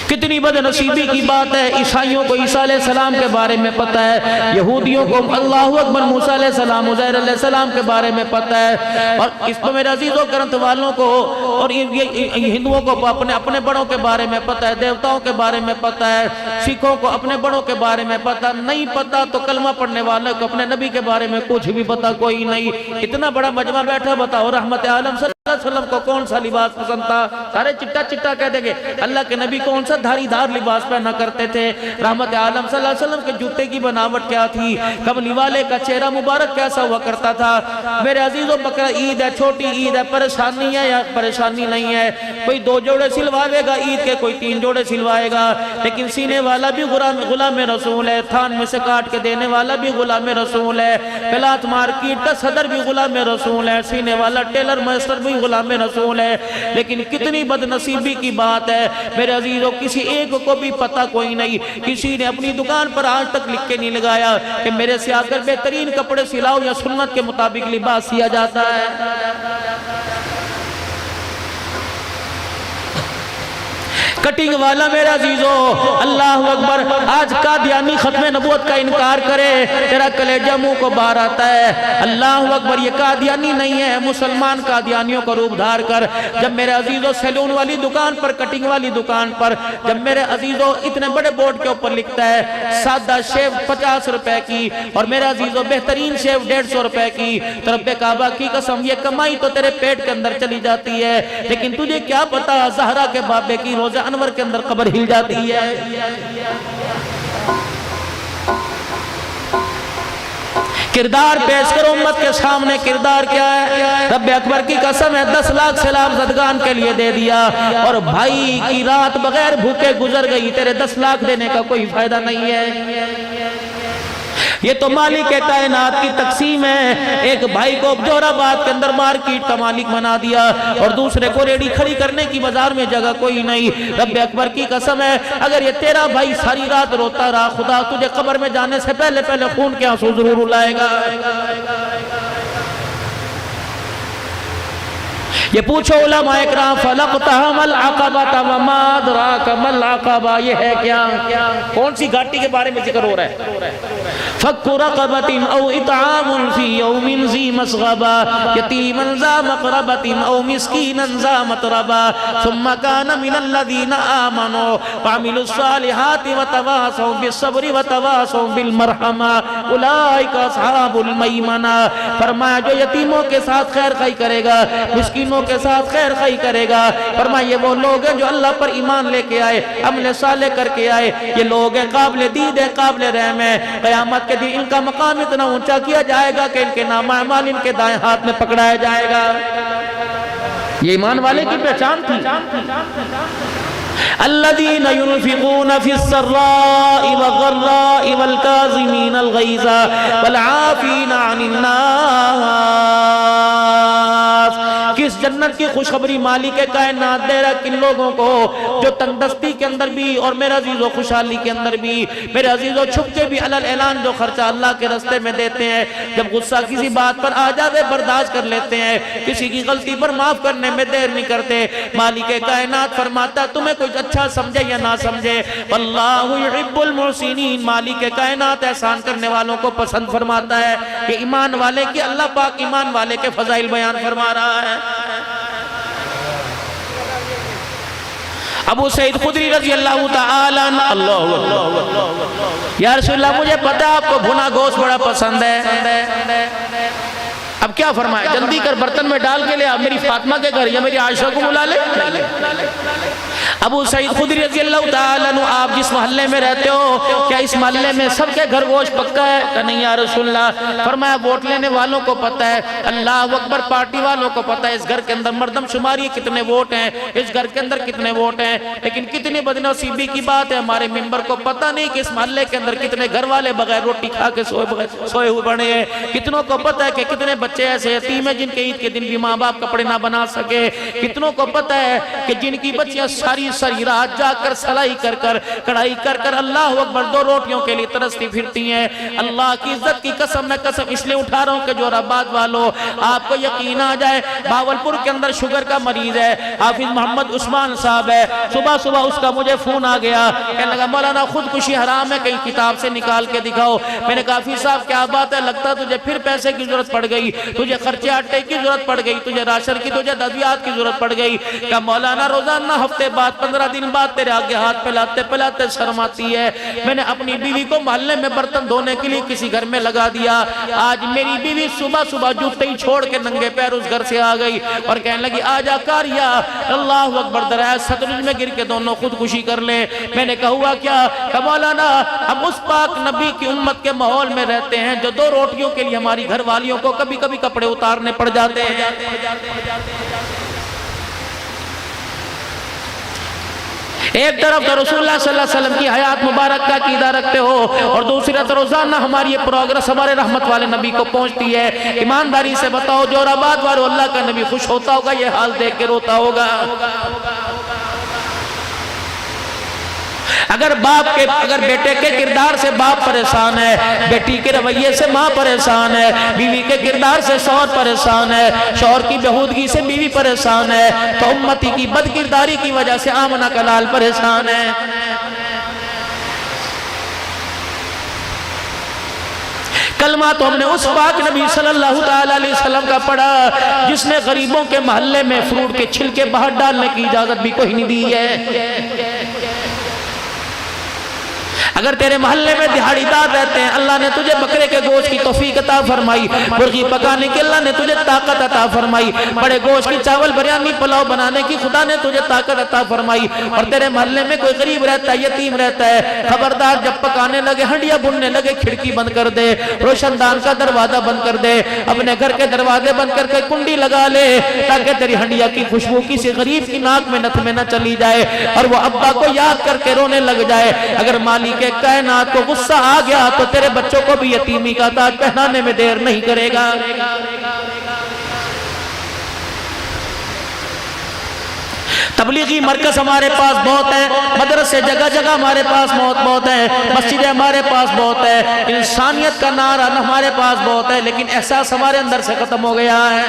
कितनी बदनसीबी की बात है। ईसाइयों को ईसा अलैहिस्सलाम के बारे में पता है, यहूदियों को अल्लाहु अकबर मूसा अलैहिस्सलाम उज़ैर अलैहिस्सलाम के बारे में पता है, और इसको मेरे अजीजों ग्रंथ वालों को और हिंदुओं को अपने अपने बड़ों के बारे में पता है, देवताओं के बारे में पता है, सिखों को अपने बड़ों के बारे में पता नहीं। पता तो कलमा पढ़ने वालों को अपने नबी के बारे में कुछ भी पता कोई नहीं। इतना बड़ा मजमा बैठा, बताओ रहमत आलम सल्लल्लाहु अलैहि वसल्लम को कौन सा लिबास पसंद था? सारे चिट्टा चिट्टा कह देंगे। अल्लाह के नबी कौन सा धारीदार लिबास पहना करते थे? रहमत आलम सल्लल्लाहु अलैहि वसल्लम के जूते की बनावट क्या थी? कमली वाले का चेहरा मुबारक कैसा हुआ करता था? मेरे अजीजों, बकरा ईद है, छोटी ईद है, परेशानी है या परेशानी नहीं है? कोई 2 जोड़े सिलवाएगा ईद के, कोई 3 जोड़े सिलवाएगा, लेकिन सीने वाला भी गुलाम रसूल है, थान में से काट के देने वाला भी गुलाम रसूल है, पिलात मार्केट का सदर भी गुलाम रसूल है, सीने वाला टेलर मास्टर भी गुलाम रसूल है। लेकिन कितनी बदनसीबी की बात है मेरे अजीजों, किसी एक को भी पता कोई नहीं। किसी ने अपनी दुकान पर आज तक लिख के नहीं लगाया कि मेरे से आकर बेहतरीन कपड़े सिलाओ या सुन्नत के मुताबिक लिबास सिया जाता है। कटिंग वाला मेरे अजीजों, अल्लाह अकबर, आज कादियानी खत्म नबूवत का इनकार करे, तेरा कलेजा मुंह को बाहर आता है। अल्लाह अकबर, ये कादियानी नहीं है, मुसलमान कादियानियों का रूप धार कर। जब मेरे अजीजों सैलून वाली दुकान पर, कटिंग वाली दुकान पर, जब मेरे अजीजों इतने बड़े बोर्ड के ऊपर लिखता है सादा शेव 50 रुपए की और मेरे अजीजों बेहतरीन शेव 150 रुपए की, तो रब्बे काबा की कसम ये कमाई तो तेरे पेट के अंदर चली जाती है, लेकिन तुझे क्या पता ज़हरा के बाबे की रोज़ा अनवर के अंदर कब्र हिल जाती है। किरदार पेश करो उम्मत के सामने, किरदार क्या है? रब्बे अकबर की कसम है 10 लाख सलाम ज़दगान के लिए दे दिया और भाई की रात बगैर भूखे गुजर गई, तेरे 10 लाख देने का कोई फायदा नहीं है। ये तो मालिक के कायनात की तकसीम है। एक भाई को जोराबाद के अंदर मार्केट का मालिक बना दिया और दूसरे को रेडी खड़ी करने की बाजार में जगह कोई नहीं। रब्बे अकबर की कसम है, अगर ये तेरा भाई सारी रात रोता रहा, खुदा तुझे कब्र में जाने से पहले पहले खून के आंसू जरूर रुलाएगा। ये पूछो उलमा इकराम, फलक़तहमल अक़बा वमा अदराका मल अक़बा, ये है क्या? कौन सी घाटी के बारे में जिक्र हो रहा है? फक्कु रक़बतिन औ इत्आमुन फ़ी यौमिन ज़ी मस्ग़बा यतीमन ज़ा मक़रबतिन औ मिस्कीनन ज़ा मतरबा सुम्मा कान मिनल्लज़ीना आमनू वअमिलुस्सालिहाति वतवासौ बिस्सब्रि वतवासौ बिलमरहमा उलाइका अस्हाबुल मैमना। फरमाया जो यतीमों के साथ खैर खाई करेगा, मिस्कीनों के साथ खैर खाई करेगा, फरमाया ये वो लोग हैं जो अल्लाह पर ईमान लेके आए, अमल साले करके आए, ये लोग हैं काबिल दीद है, काबिल रहम है। क़यामत के दिन इनका मकाम इतना ऊंचा किया जाएगा कि इनके नामा अमाल इनके दाएं हाथ में पकड़ाया जाएगा। ये ईमान वाले की पहचान थी। अल्लज़ीना युनफ़िक़ूना फ़िस्सर्राइ वज़र्राइ वल्काज़िमीनल ग़ैज़ वलआफ़ीना अनिन्नास। किस जन्नत की खुशखबरी मालिक कायनात दे रहा किन लोगों को जो तंगदस्ती के अंदर भी और मेरे अजीजों खुशहाली के अंदर भी, मेरे अजीजों छुप के भी अलल ऐलान जो खर्चा अल्लाह के रास्ते में देते हैं। जब गुस्सा किसी बात पर आ जावे बर्दाश्त कर लेते हैं, किसी की गलती पर माफ करने में देर नहीं करते। मालिक कायनात फरमाता तुम्हें कुछ अच्छा समझे या ना समझे, वल्लाहु युहिब्बुल मुहसिनीन, मालिक कायनात एहसान करने वालों को पसंद फरमाता है। कि ईमान वाले की अल्लाह पाक ईमान वाले के फजाइल बयान फरमा रहा है। अबू सईद खुदरी रज़ी अल्लाह तआला अन्हु, या रसूलल्लाह मुझे पता है आपको भुना गोश्त बड़ा पसंद है, अब क्या फरमाया? जल्दी कर बर्तन में डाल के ले आ, मेरी फातिमा के घर या मेरी आयशा को बुला ले। अबू सईद खुदरी रज़ी अल्लाह तआला अन्हु, आप जिस मोहल्ले में रहते हो क्या इस मोहल्ले में सबके घर गोश्त पक्का है? कहा नहीं या रसूलल्लाह। फरमाया वोट लेने वालों को पता है, अल्लाह अकबर, पार्टी वालों को पता है इस घर के अंदर मर्दम शुमारी कितने वोट हैं, इस घर के अंदर कितने वोट हैं। लेकिन कितनी बदनसीबी की बात है, हमारे मेंबर को पता नहीं कि इस मोहल्ले के अंदर कितने घर वाले बगैर रोटी खा के सोए हुए बने हैं। कितनों को पता है कि कितने बच्चे ऐसे यतीम हैं जिनके ईद के दिन भी माँ बाप कपड़े ना बना सके। कितनों को पता है कि जिनकी बच्चियां सारी सारी रात जाकर सलाई कर कर कढ़ाई कर कर अल्लाह अकबर 2 रोटियों के लिए तरसती फिरती हैं। अल्लाह की इज्जत की कसम, मैं कसम इसलिए उठा रहा हूँ कि जोराबाद वालों आपको यकीन आ जाए, भावलपुर के अंदर शुगर का मरीज है, हाफिज मोहम्मद उस्मान साहब है, सुबह सुबह उसका मुझे फोन आ गया, कहने लगा मौलाना खुदकुशी हराम है, कहीं किताब से निकाल के दिखाओ। मैंने कहा हाफिज साहब क्या बात है, लगता तुझे फिर पैसे की जरूरत पड़ गई, तुझे खर्चे आटे की जरूरत पड़ गई, तुझे राशन की, तुझे दवियात की जरूरत पड़ गई। क्या मौलाना रोजाना हफ्ते बाद 15 दिन बाद तेरे आगे हाथ फैलाते फैलाते शर्म आती है। मैंने अपनी बीवी को मोहल्ले में बर्तन धोने के लिए किसी घर में लगा दिया। आज मेरी बीवी सुबह सुबह जूते ही छोड़ के नंगे पैर उस घर से आ गई और कहने लगी आजा कारिया, अल्लाह अकबर, दरिया सतलुज में गिर के दोनों खुदकुशी कर ले। मैंने कहा हुआ क्या? मौलाना हम उस पाक नबी की उम्मत के माहौल में रहते हैं जो 2 रोटियों के लिए हमारी घर वालियों को कभी कभी कपड़े उतारने पड़ जाते हैं। एक तरफ तो रसूलुल्लाह सल्लल्लाहु अलैहि वसल्लम की हयात मुबारक का कीदा रखते हो और दूसरी तरफ रोजाना हमारी ये प्रोग्रेस हमारे रहमत वाले नबी को पहुंचती है। ईमानदारी से बताओ, जोराबाद वालों अल्लाह का नबी खुश होता होगा, ये हाल देख के रोता होगा? अगर बेटे के किरदार से बाप परेशान है, बेटी के रवैये से माँ परेशान है, बीवी के किरदार से शौहर परेशान है, शौहर की बेहूदगी से बीवी परेशान है, तो उम्मती की बदकिरदारी की वजह से आमना का लाल परेशान है। कलमा तो हमने उस पाक नबी सल्लल्लाहु अलैहि वसल्लम का पढ़ा जिसने गरीबों के मोहल्ले में फ्रूट के छिलके बाहर डालने की इजाजत भी कोई नहीं दी है। अगर तेरे मोहल्ले में दिहाड़ीदार रहते हैं, अल्लाह ने तुझे बकरे के गोश्त की तौफीक अता फरमाई, मुर्गी पकाने की अल्लाह ने तुझे ताकत अता फरमाई, बड़े गोश्त की चावल बिरयानी पुलाव बनाने की खुदा ने तुझे ताकत अता फरमाई, और तेरे मोहल्ले में कोई गरीब रहता है, यतीम रहता है, खबरदार जब पकाने लगे, हंडिया बुनने लगे, खिड़की बंद कर दे, रोशनदान का दरवाजा बंद कर दे, अपने घर के दरवाजे बंद करके कुंडी लगा ले ताकि तेरी हंडिया की खुशबू किसी गरीब की नाक में नथ में न चली जाए और वो अब्बा को याद करके रोने लग जाए। अगर मालिक कायनात को गुस्सा आ गया तो तेरे बच्चों को भी यतीमी का ताज पहनाने में देर नहीं करेगा। तबलीगी मरकज हमारे पास बहुत है, मदरसे जगह जगह हमारे पास बहुत है, मस्जिदें हमारे पास बहुत है, इंसानियत का नारा हमारे पास बहुत है, लेकिन एहसास हमारे अंदर से खत्म हो गया है।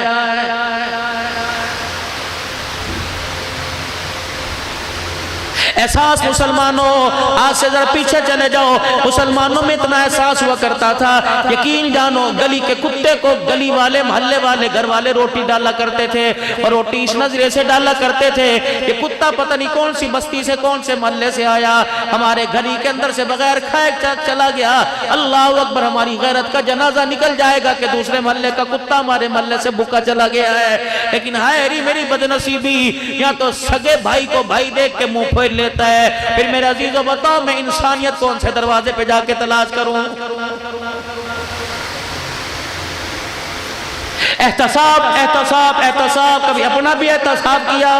एहसास मुसलमानों, आज से जरा पीछे चले जाओ, मुसलमानों में इतना एहसास हुआ करता था, यकीन जानो गली के कुत्ते को गली वाले, मोहल्ले वाले, घर वाले रोटी डाला करते थे और रोटी इस नजरे से डाला करते थे ये कुत्ता पता नहीं कौन सी बस्ती से, कौन से मोहल्ले से आया, हमारे गली के अंदर से बगैर खाए चला गया। अल्लाह अकबर, हमारी गैरत का जनाजा निकल जाएगा कि दूसरे मोहल्ले का कुत्ता हमारे मोहल्ले से भूखा चला गया है। लेकिन हाय मेरी बदनसीबी, या तो सगे भाई को भाई देख के मुंह फेर लेता है। फिर मेरे अजीजों बताओ, मैं इंसानियत कौन से दरवाजे पे जाके तलाश करूं? एहतसाब एहतसाब एहतसाब, कभी अपना भी एहतसाब किया?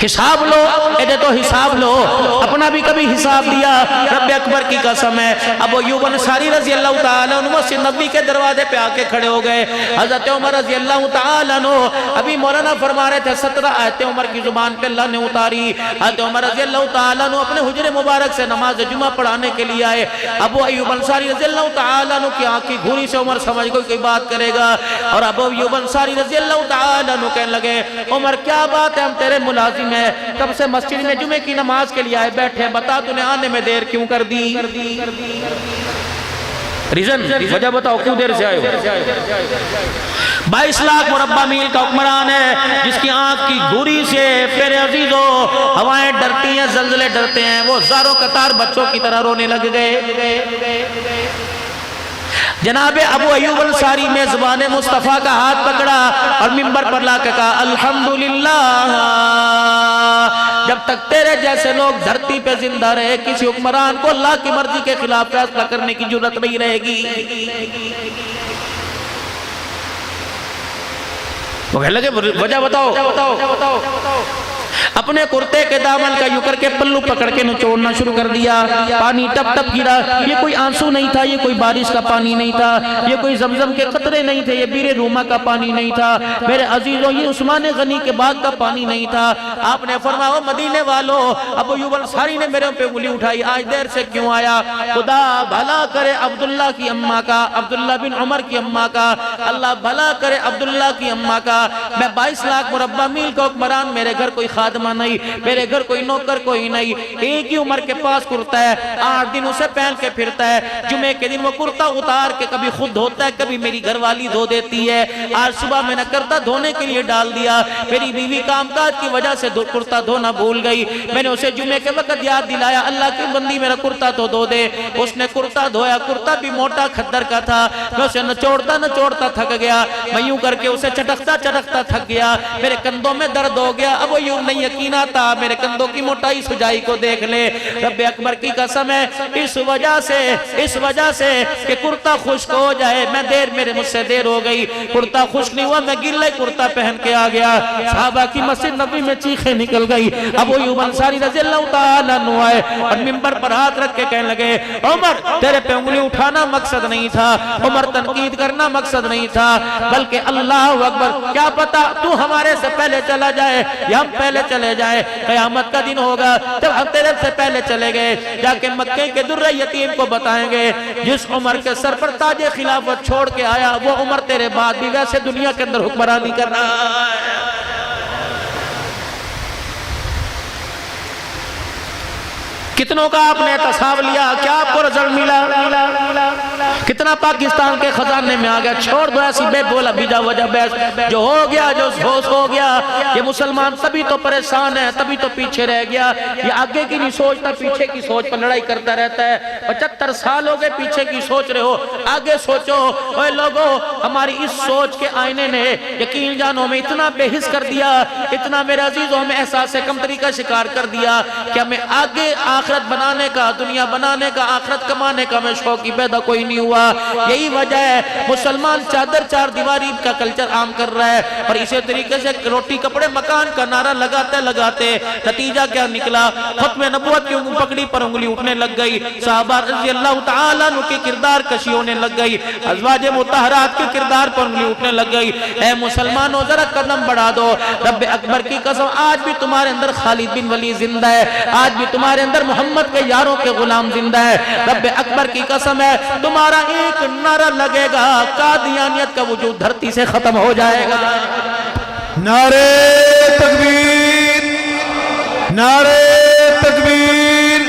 हिसाब लो, ये तो हिसाब लो, अपना भी कभी हिसाब दिया? रब अकबर की कसम है, अब अय्यूब अंसारी रजी अल्लाह ताला अन्हु मस्जिद नबी के दरवाजे पे आके खड़े हो गए। हजरत उमर रजी अल्लाह ताला अन्हु, अभी मौलाना फरमा रहे थे 17 आयतें उमर की जुबान पे अल्लाह ने उतारी। हजरत उमर रजी अल्लाह ताला अन्हु अपने हुजरे मुबारक से नमाज जुमा पढ़ाने के लिए आए। अबू अय्यूब अंसारी रजी अल्लाह ताला अन्हु की आंख की घूरी से उमर समझ गए कोई बात करेगा, और अबू अय्यूब अंसारी रजी अल्लाह ताला अन्हु कहने लगे, उमर क्या बात है, हम तेरे मुलाजिम में कब से मस्जिद में जुमे की नमाज के लिए आए बैठे, बता तूने आने में देर क्यों कर दी? रीजन, वजह बताओ, क्यों देर से आए हो? 22 लाख मुरब्बा मील का हुक्मरान है जिसकी आंख की घूरी से मेरे अजीजों हवाएं डरती हैं, जल्जले डरते हैं, वो ज़ारो कतार बच्चों की तरह रोने लग गए। जनाबे अबू अय्यूब अंसारी में ज़ुबान मुस्तफ़ा का हाथ पकड़ा और मिंबर पर लाकर कहा, अल्हम्दुलिल्लाह, जब तक तेरे जैसे लोग धरती पे जिंदा रहे किसी हुक्मरान को अल्लाह की मर्जी के खिलाफ फैसला करने की जरूरत नहीं रहेगी। वो कहने लगे, वजह बताओ। अपने कुर्ते के दामन का यूं करके पल्लू पकड़ के निचोड़ना शुरू कर दिया। पानी टप टप गिरा। ये कोई आंसू नहीं था, ये कोई बारिश का पानी नहीं था, ये कोई जमजम के कतरे नहीं थे, ये बीरे रूमा का पानी नहीं था मेरे अजीजों, ये उस्मान गनी के बाग का पानी नहीं था। आपने फरमाया मदीने वालों, अबू अय्यूब अंसारी ने मेरे पे उंगली उठाई, आज देर से क्यों आया? खुदा भला करे अब्दुल्ला की अम्मा का, अब्दुल्ला बिन उमर की अम्मा का, अल्लाह भला करे अब्दुल्ला की अम्मा का। मैं 22 लाख मुरब्बा मील का हुक्मरान, मेरे घर कोई खादमा नहीं, मेरे घर कोई नौकर कोई नहीं, एक ही उम्र के पास कुर्ता है, 8 दिन उसे पहन के फिरता है। जुमे के दिन वो कुर्ता उतार के कभी खुद धोता है, कभी मेरी घरवाली धो देती है। आज सुबह मैंने करता धोने के लिए डाल दिया, मेरी बीवी कामकाज की वजह से कुर्ता धोना भूल गई। मैंने उसे जुमे के वक्त याद दिलाया, अल्लाह की बंदी मेरा कुर्ता तो धो दे। उसने कुर्ता धोया, कुर्ता भी मोटा खद्दर का था। मैं उसे नचोड़ता नचोड़ता थक गया, मैं यूं करके उसे चटकता चटकता थक गया, मेरे कंधों में दर्द हो गया। अब यूं नहीं यकीन आता, मेरे कंधों की मोटाई सुजाई को देख ले। रब्बे अकबर की कसम है, इस वजह से कि कुर्ता खुश्क हो जाए, मैं मुझसे देर हो गई, कुर्ता खुश्क नहीं हुआ, मैं गिल्ला कुर्ता पहन के आ गया। सहाबा की मस्जिद नबी में चीखें निकल गई। अबू अय्यूब अंसारी रज़ियल्लाहु ताला अन्हु आए और मिंबर पर हाथ रख के कहने लगे, उमर तेरे पे उंगली उठाना मकसद नहीं था, उमर तनकीद करना मकसद नहीं था, बल्कि अल्लाह अकबर, क्या पता तू हमारे से पहले चला जाए या हम पहले चले जाए। क़यामत का दिन होगा जब हम तेरे से पहले चले गए, जाके मक्के के दुर्रे यतीम को बताएंगे, जिस उमर के सर पर ताजे खिलाफत छोड़ के आया, वो उमर तेरे बाद भी वैसे दुनिया के अंदर हुक्मरानी कर रहा है। कितनों का आपने एहतसाब लिया, क्या आपको रिजल्ट मिला? कितना पाकिस्तान के खजाने में आ गया? छोड़ दो ऐसी बेबोला बीजा वजह बहस, जो हो गया जो होश हो गया। ये मुसलमान तभी तो परेशान है, तभी तो पीछे रह गया। ये आगे की नहीं सोचता, पीछे की सोच पर लड़ाई करता रहता है। 75 साल हो गए पीछे की सोच रहे हो, आगे सोचो। ओए लोगो, हमारी इस सोच के आईने ने यकीन जानो में इतना बेहिस कर दिया, इतना मेरे अजीजों में एहसास कमतरी का शिकार कर दिया कि हमें आगे आखिरत बनाने का, दुनिया बनाने का, आखिरत कमाने का में शौक ही पैदा कोई नहीं हुआ। यही वजह है मुसलमान चादर चार दीवारी का कल्चर आम कर रहा है और इसी तरीके से रोटी कपड़े मकान का नारा लगाते लगाते नतीजा क्या निकला? खत्म नबुवत की पकड़ी पर उंगली उठने लग गई, सहाबा रज़ियल्लाहु ताला अन्हु के किरदार कशी होने लग गई, अज़वाजे मुतहरात के किरदार पर उंगली उठने लग गई। ऐ मुसलमानों जरा कदम बढ़ा दो, रब्बे अकबर की कसम, आज भी तुम्हारे अंदर खालिद बिन वलीद जिंदा है, आज भी तुम्हारे अंदर मोहम्मद के यारों के गुलाम जिंदा है। रब्बे अकबर की कसम है, तुम्हारा एक नारा लगेगा, कादियानियत का वजूद धरती से खत्म हो जाएगा। नारे तकबीर, नारे तकबीर,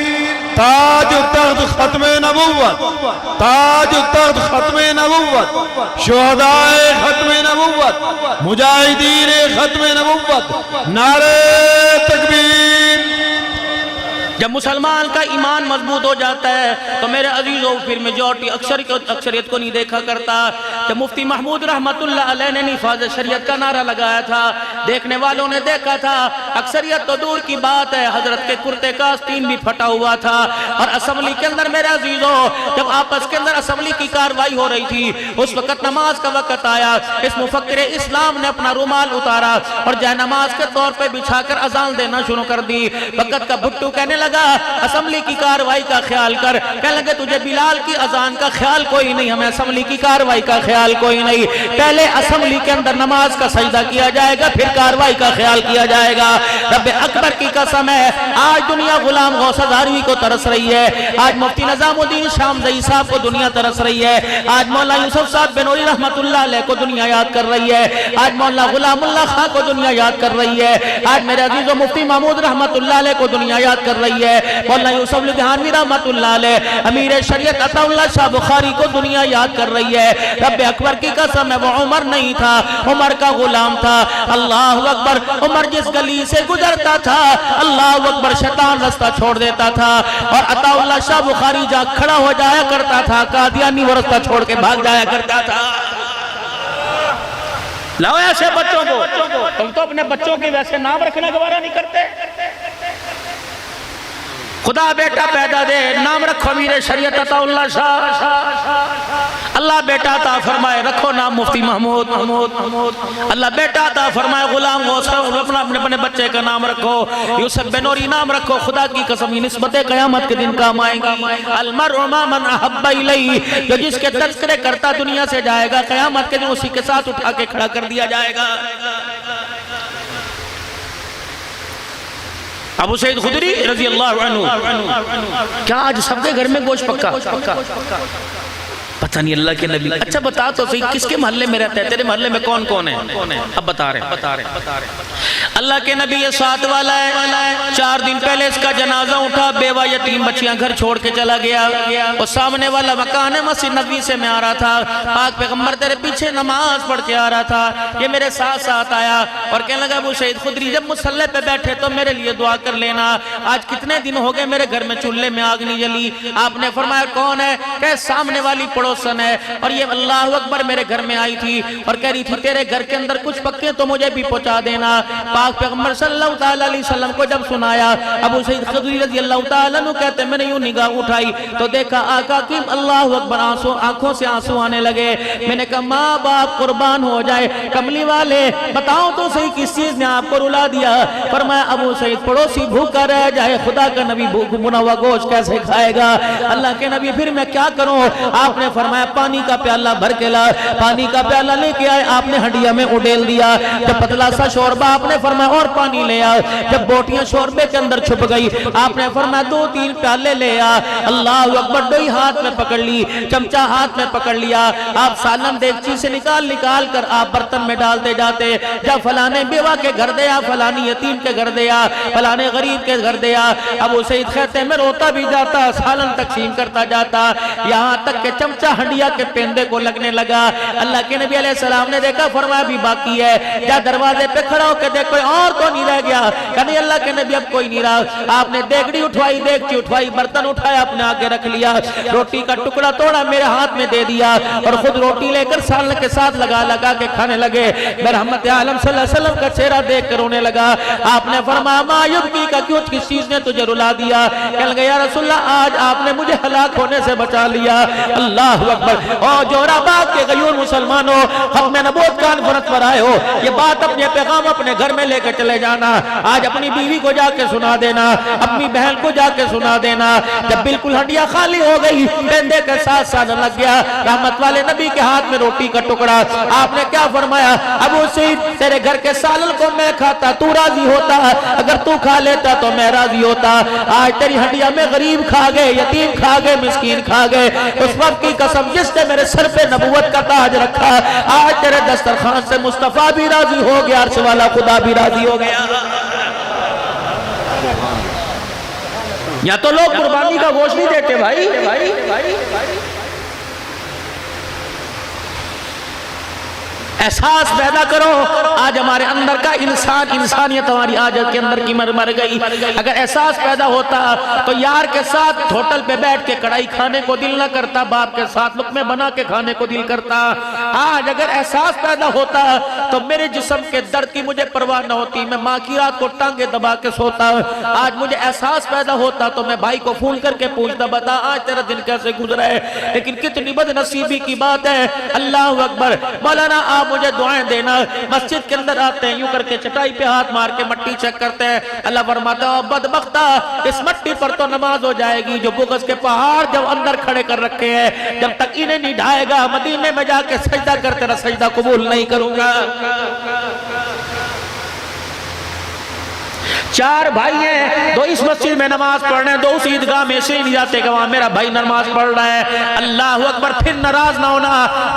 ताज तख्त खत्मे नबुव्वत, ताज तख्त खत्मे नबुव्वत, शुहदाए खत्मे नबुव्वत, मुजाहिदीन खत्मे नबुव्वत, नारे तकबीर। जब मुसलमान का ईमान मजबूत हो जाता है तो मेरे अजीजों फिर मेजॉरिटी अक्सरियत को नहीं देखा करता। जब मुफ्ती महमूद रहमतुल्लाह अलैह ने निफाज शरीयत का नारा लगाया था, देखने वालों ने देखा था अक्सरियत तो दूर की बात है, हजरत के कुर्ते का आस्तीन भी फटा हुआ था। और असम्बली के अंदर मेरे अजीजों, जब आपस के अंदर असम्बली की कार्रवाई हो रही थी, उस वक्त नमाज का वक्त आया, इस मुफक्किर इस्लाम ने अपना रुमाल उतारा और जय नमाज के तौर पर बिछाकर अजान देना शुरू कर दी। वक्त का भुट्टू कहने लगा, असम्बली की कार्रवाई का ख्याल कर। कहने लगे तुझे बिलाल की अजान का ख्याल कोई नहीं, हमें असम्बली की कार्रवाई का ख्याल कोई नहीं। पहले असम्बली के अंदर नमाज का सजदा किया जाएगा, फिर कार्रवाई का ख्याल किया जाएगा। रब्बे अकबर की कसम है, आज दुनिया गुलाम गौस हज़ारवी को तरस रही है, आज मुफ्ती निज़ामुद्दीन शामज़ई साहब को दुनिया तरस रही है, आज मौला यूसुफ साहब बेनोरी रहमतुल्लाह अलैह को दुनिया याद कर रही है, आज मौला गुलामुल्लाह खां को दुनिया याद कर रही है, आज मेरे अजीज़ों मुफ्ती महमूद रहमतुल्लाह अलैह को दुनिया याद कर रही है, मौला यूसुफ लुधियानवी रहमतुल्लाह अलैह, अमीर शरीयत अताउल्लाह शाह बुखारी को दुनिया याद कर रही है। रब्बे अकबर की कसम है, वो उमर नहीं था, उमर का गुलाम था। अल्लाह अकबर, उमर जिस गली से गुजरता था, अल्लाह अकबर, शैतान रास्ता छोड़ देता था और अताउल्लाह शाह बुखारी जा खड़ा हो जाया करता था, कादियानी वो रास्ता छोड़ के भाग जाया करता था। लाओ ऐसे बच्चों को, तुम तो अपने बच्चों के वैसे नाम रखना गवारा नहीं करते। खुदा बेटा पैदा दे, नाम रखो मीर शरीयत अताउल्लाह शाह। अल्लाह बेटा अता फरमाए, रखो नाम मुफ्ती महमूद। अल्लाह बेटा अता फरमाए, गुलाम गौस अपना अपने बच्चे का नाम रखो यूसुफ बेनूरी नाम रखो। खुदा की कसम ये निस्बतें क़यामत के दिन काम आएंगी। अलमरउ मा मन अहब्बा इलैहि, जो जिसके तज़किरे करता दुनिया से जाएगा, क़यामत के दिन उसी के साथ उठा के खड़ा कर दिया जाएगा। अबू सईद खुदरी रज़ी अल्लाह अन्हु, क्या आज सबके घर में गोश्त पक्का? पता नहीं अल्लाह के नबी। अच्छा बता तो सही, किसके मोहल्ले में रहता है? तेरे मोहल्ले में कौन कौन है? अब बता रहे अल्लाह के नबी ये साथ वाला है। 4 दिन पहले इसका जनाजा उठा, बेवा यतीम बच्चियां घर छोड़ के चला गया। और सामने वाला मकान है मस्जिद नबी से मैं आ रहा था, पाक पैगंबर तेरे पीछे नमाज पढ़ के आ रहा था। ये मेरे साथ साथ आया और कहने लगा, अबू सईद खुदरी जब मुसल्ले पे बैठे तो मेरे लिए दुआ कर लेना। आज कितने दिन हो गए मेरे घर में चूल्हे में आग नहीं जली। आपने फरमाया कौन है? कह सामने वाली पड़ोसन है। और ये अल्लाह अकबर मेरे घर में आई थी और कह रही थी तेरे घर के अंदर कुछ पक्के तो मुझे भी पहुंचा देना। पाक पैगंबर सल्लल्लाहु अलैहि वसल्लम को जब सुनाया, अबू सईद खुदरी रज़ी अल्लाह तआला अन्हु कहते मैंने यूं निगाह उठाई तो देखा आका की अल्लाह अकबर आंखों से आंसू आने लगे। मैंने कहा माँ बाप कुर्बान हो जाए, कमली वाले बताओ तो सही किस चीज ने आपको रुला दिया? फरमाया अबू सईद पड़ोसी भूखा रह जाए, खुदा का नबी भूख बुना हुआ गोश्त कैसे खाएगा? अल्लाह के नबी फिर मैं क्या करूं? आपने फरमाया पानी का प्याला भर के ला। पानी का प्याला लेके आए, आपने हंडिया में उडेल दिया। जब पतला सा शोरबा आपने फरमाया और पानी ले आ। जब बोटियां शोरबे के अंदर छुप गई, आपने फरमाया 2-3 प्याले ले आ। अल्लाह अकबर, डोई हाथ में पकड़ ली, चमचा हाथ में पकड़ लिया। आप सालन देगची से निकाल कर आप बर्तन में डालते जाते। जब फलाने बेवा के घर दे आ, फलानी यतीम के घर दे आ, फलाने गरीब के घर दे आ। अबू सईद कहते मैं रोता भी जाता, सालन तकसीम करता जाता, यहाँ तक के चमचा हंडिया के पेंदे को लगने लगा। अल्लाह के नबी अलैहिस्सलाम ने देखा, फरमाया भी बाकी है। जा दरवाजे पे खड़ा होकर देख कोई और तो नहीं रह गया? कहने अल्लाह के नबी अब कोई नहीं रहा। आपने देगड़ी उठवाई, देगची उठवाई, बर्तन उठाया, अपने आगे रख लिया, रोटी का टुकड़ा तोड़ा मेरे हाथ में दे दिया और खुद रोटी लेकर सालन के साथ लगा के खाने लगे। मैं रहमत आलम सल्लल्लाहु अलैहि वसल्लम का चेहरा देख कर रोने लगा। आपने फरमाया माँ युबकी का क्यों, किस चीज ने तुझे रुला दिया? कहने लगे या रसूलल्लाह आज आपने मुझे हलाक होने से बचा लिया। अल्लाह अकबर। और जोराबाद के गयूर मुसलमानों, हम में नबूवत कॉन्फ्रेंस पर आए हो, ये बात अपने पैगाम अपने घर में लेकर चले जाना। आज अपनी बीवी को जाके सुना देना, अपनी बहन को जाके सुना देना। जब बिल्कुल हंडिया खाली हो गई, पेंदे के साथ साथ लग गया रहमत वाले नबी के हाथ में रोटी का टुकड़ा। आपने क्या फरमाया? अबू सईद तेरे घर के सालन को मैं खाता, तू राजी होता? अगर तू खा लेता तो मैं राजी होता। आज तेरी हंडिया में गरीब खा गए, यतीम खा गए, मिस्कीन खा गए। उस वक्त की कसम जिसने मेरे सर पे नबूवत का ताज रखा, आज तेरे दस्तरखान से मुस्तफा भी राजी हो गया, अर्श वाला खुदा भी राजी हो गया। या तो लोग कुर्बानी का गोश्त नहीं देते भाई। एहसास पैदा करो। आज हमारे अंदर का इंसानियत हमारी आज के अंदर की मर गई। अगर एहसास पैदा होता तो यार के साथ होटल पे बैठ के कढ़ाई खाने को दिल ना करता, बाप के साथ लुक़मे बना के खाने को दिल करता। आज अगर एहसास पैदा होता तो मेरे जिस्म के दर्द की मुझे परवाह न होती, मैं माँ की रात को टांगे दबा के सोता। आज मुझे एहसास पैदा होता तो मैं भाई को फोन करके पूछता, बता आज तेरा दिन कैसे गुजरा है। लेकिन कितनी बदनसीबी की बात है। अल्लाह अकबर। मौलाना आप मुझे दुआएं देना। मस्जिद के अंदर आते हैं, यूं करके चटाई पे हाथ मार के मट्टी चेक करते हैं। अल्लाह फरमाता है बदबख्ता, इस मट्टी पर तो नमाज हो जाएगी जो बुग़्ज़ के पहाड़ जब अंदर खड़े कर रखे हैं, जब तक इन्हें नहीं ढाएगा मदीने में जाके सजदा करते ना, सजदा कबूल नहीं करूंगा। 4 भाई हैं, 2 इस मस्जिद में नमाज पढ़ रहे हैं, 2 उस ईदगाह में से नहीं जाते कि वहां मेरा भाई नमाज पढ़ रहा है। अल्लाह अकबर। फिर नाराज ना होना।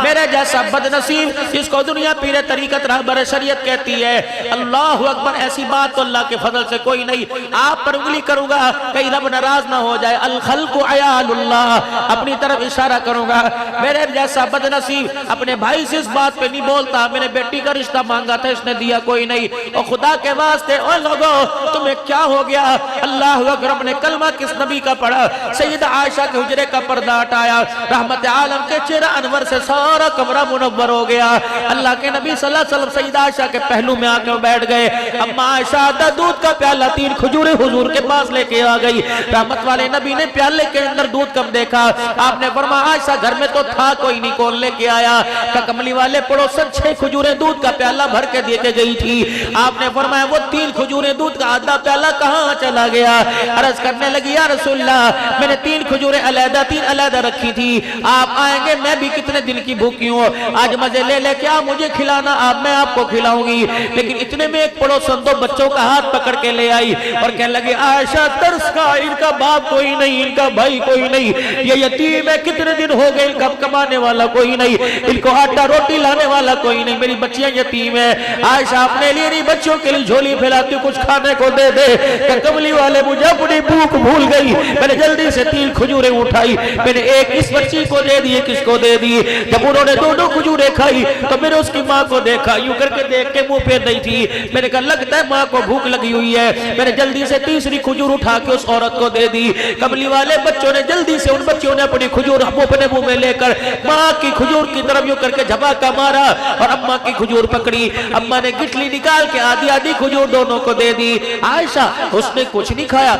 मेरे जैसा बदनसीब जिसको दुनिया पीरे तरीकत रहबर शरीयत कहती है, अल्लाह अकबर, ऐसी बात तो अल्लाह के फजल से कोई नहीं। आप पर उंगली करूंगा कहीं रब नाराज ना हो जाए। अल खल्क़ु अयालुल्लाह, अपनी तरफ इशारा करूंगा। मेरे जैसा बदनसीब अपने भाई से इस बात पे नहीं बोलता, मैंने बेटी का रिश्ता मांगा था इसने दिया कोई नहीं। और खुदा के वास्ते ओ लोगों तुम्हें क्या हो गया? अल्लाह अकबर, अपने कलमा किस नबी का पढ़ा? सैयदा आयशा के हुजरे का पर्दा हटाया, रहमत आलम के चेहरा अनवर से सारा कमरा मुनव्वर हो गया। अल्लाह के नबी सल्लल्लाहु अलैहि वसल्लम सैयदा आयशा के पहलू में आकर बैठ गए। अम्मा आयशा आधा दूध का प्याला 3 खजूरें हुजूर के पास लेके आ गई। रहमत वाले नबी ने प्याले के अंदर दूध कम देखा। आपने फरमाया आयशा घर में तो था कोई नहीं, कौन लेके आया? कमली वाले पड़ोसन 6 खजूरें दूध का प्याला भर के दे के गई थी। आपने फरमाया वो 3 खजूरें दूध का आधा प्याला कहाँ चला गया? अर्ज करने लगी या रसूलल्लाह, मैंने 3 खजूरें अलग रखी थी। आप आएंगे, मैं भी कितने दिन की भूखी हूँ, आज मजे ले ले, क्या मुझे खिलाना? आप मैं आपको खिलाऊंगी। लेकिन इतने में एक पड़ोसन 2 बच्चों का हाथ पकड़ के ले आई और कहने लगी आयशा तरस का, इनका बाप कोई नहीं, इनका भाई कोई नहीं, ये यतीम है, कितने दिन हो गए, इनका कमाने वाला कोई नहीं, इनको आटा रोटी लाने वाला कोई नहीं, मेरी बच्चियां यतीम है। आयशा अपने लिए नहीं बच्चों के लिए झोली फैलाती, कुछ खाने को दे दे। कमली वाले मुझे अपनी भूख भूल गई, मैंने जल्दी से 3 खजूरें उठाई, मैंने एक इस बच्ची को दे दी, किसको दे दी? जब उन्होंने दोनों खजूरें खाई तो मैंने उसकी माँ को देखा, यूं करके देख के मुंह फेर रही थी। मैंने कहा लगता है माँ को भूख लगी हुई है। मैंने जल्दी से तीसरी खजूर उठा के उस औरत को दे दी। कमली वाले बच्चों ने जल्दी से, उन बच्चों ने अपनी खजूर अपने मुंह में लेकर माँ की खजूर की तरफ यूं करके झपाका मारा और अम्मा की खजूर पकड़ी। अम्मा ने गिटली निकाल के आधी आधी खजूर दोनों को दे दी। आयशा उसने कुछ नहीं खाया,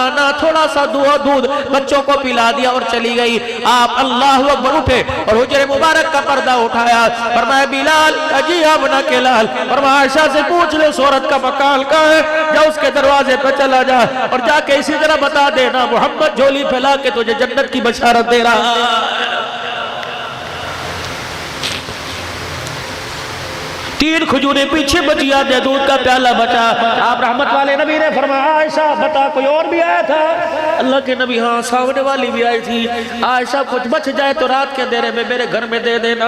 ना थोड़ा सा दूध बच्चों को पिला दिया और चली गई। आप अल्लाह अकबर उठे और हुजरे मुबारक का पर्दा उठाया, फरमाया बिलाल अजी अपना के लाल, और आयशा से पूछ ले उस औरत का मकान कहाँ है, जा उसके दरवाजे पे चला जा और जाके इसी तरह बता देना मोहम्मद झोली फैला के तुझे जन्नत की बशारत दे रहा है। 3 खजूरें पीछे बची, आधे दूध का प्याला बचा। आप रहमत वाले नबी ने फरमाया आयशा बता कोई और भी आया था? अल्लाह के नबी हाँ सामने वाली भी आई थी। आयशा कुछ बच जाए तो रात के अंधेरे में मेरे घर में दे देना,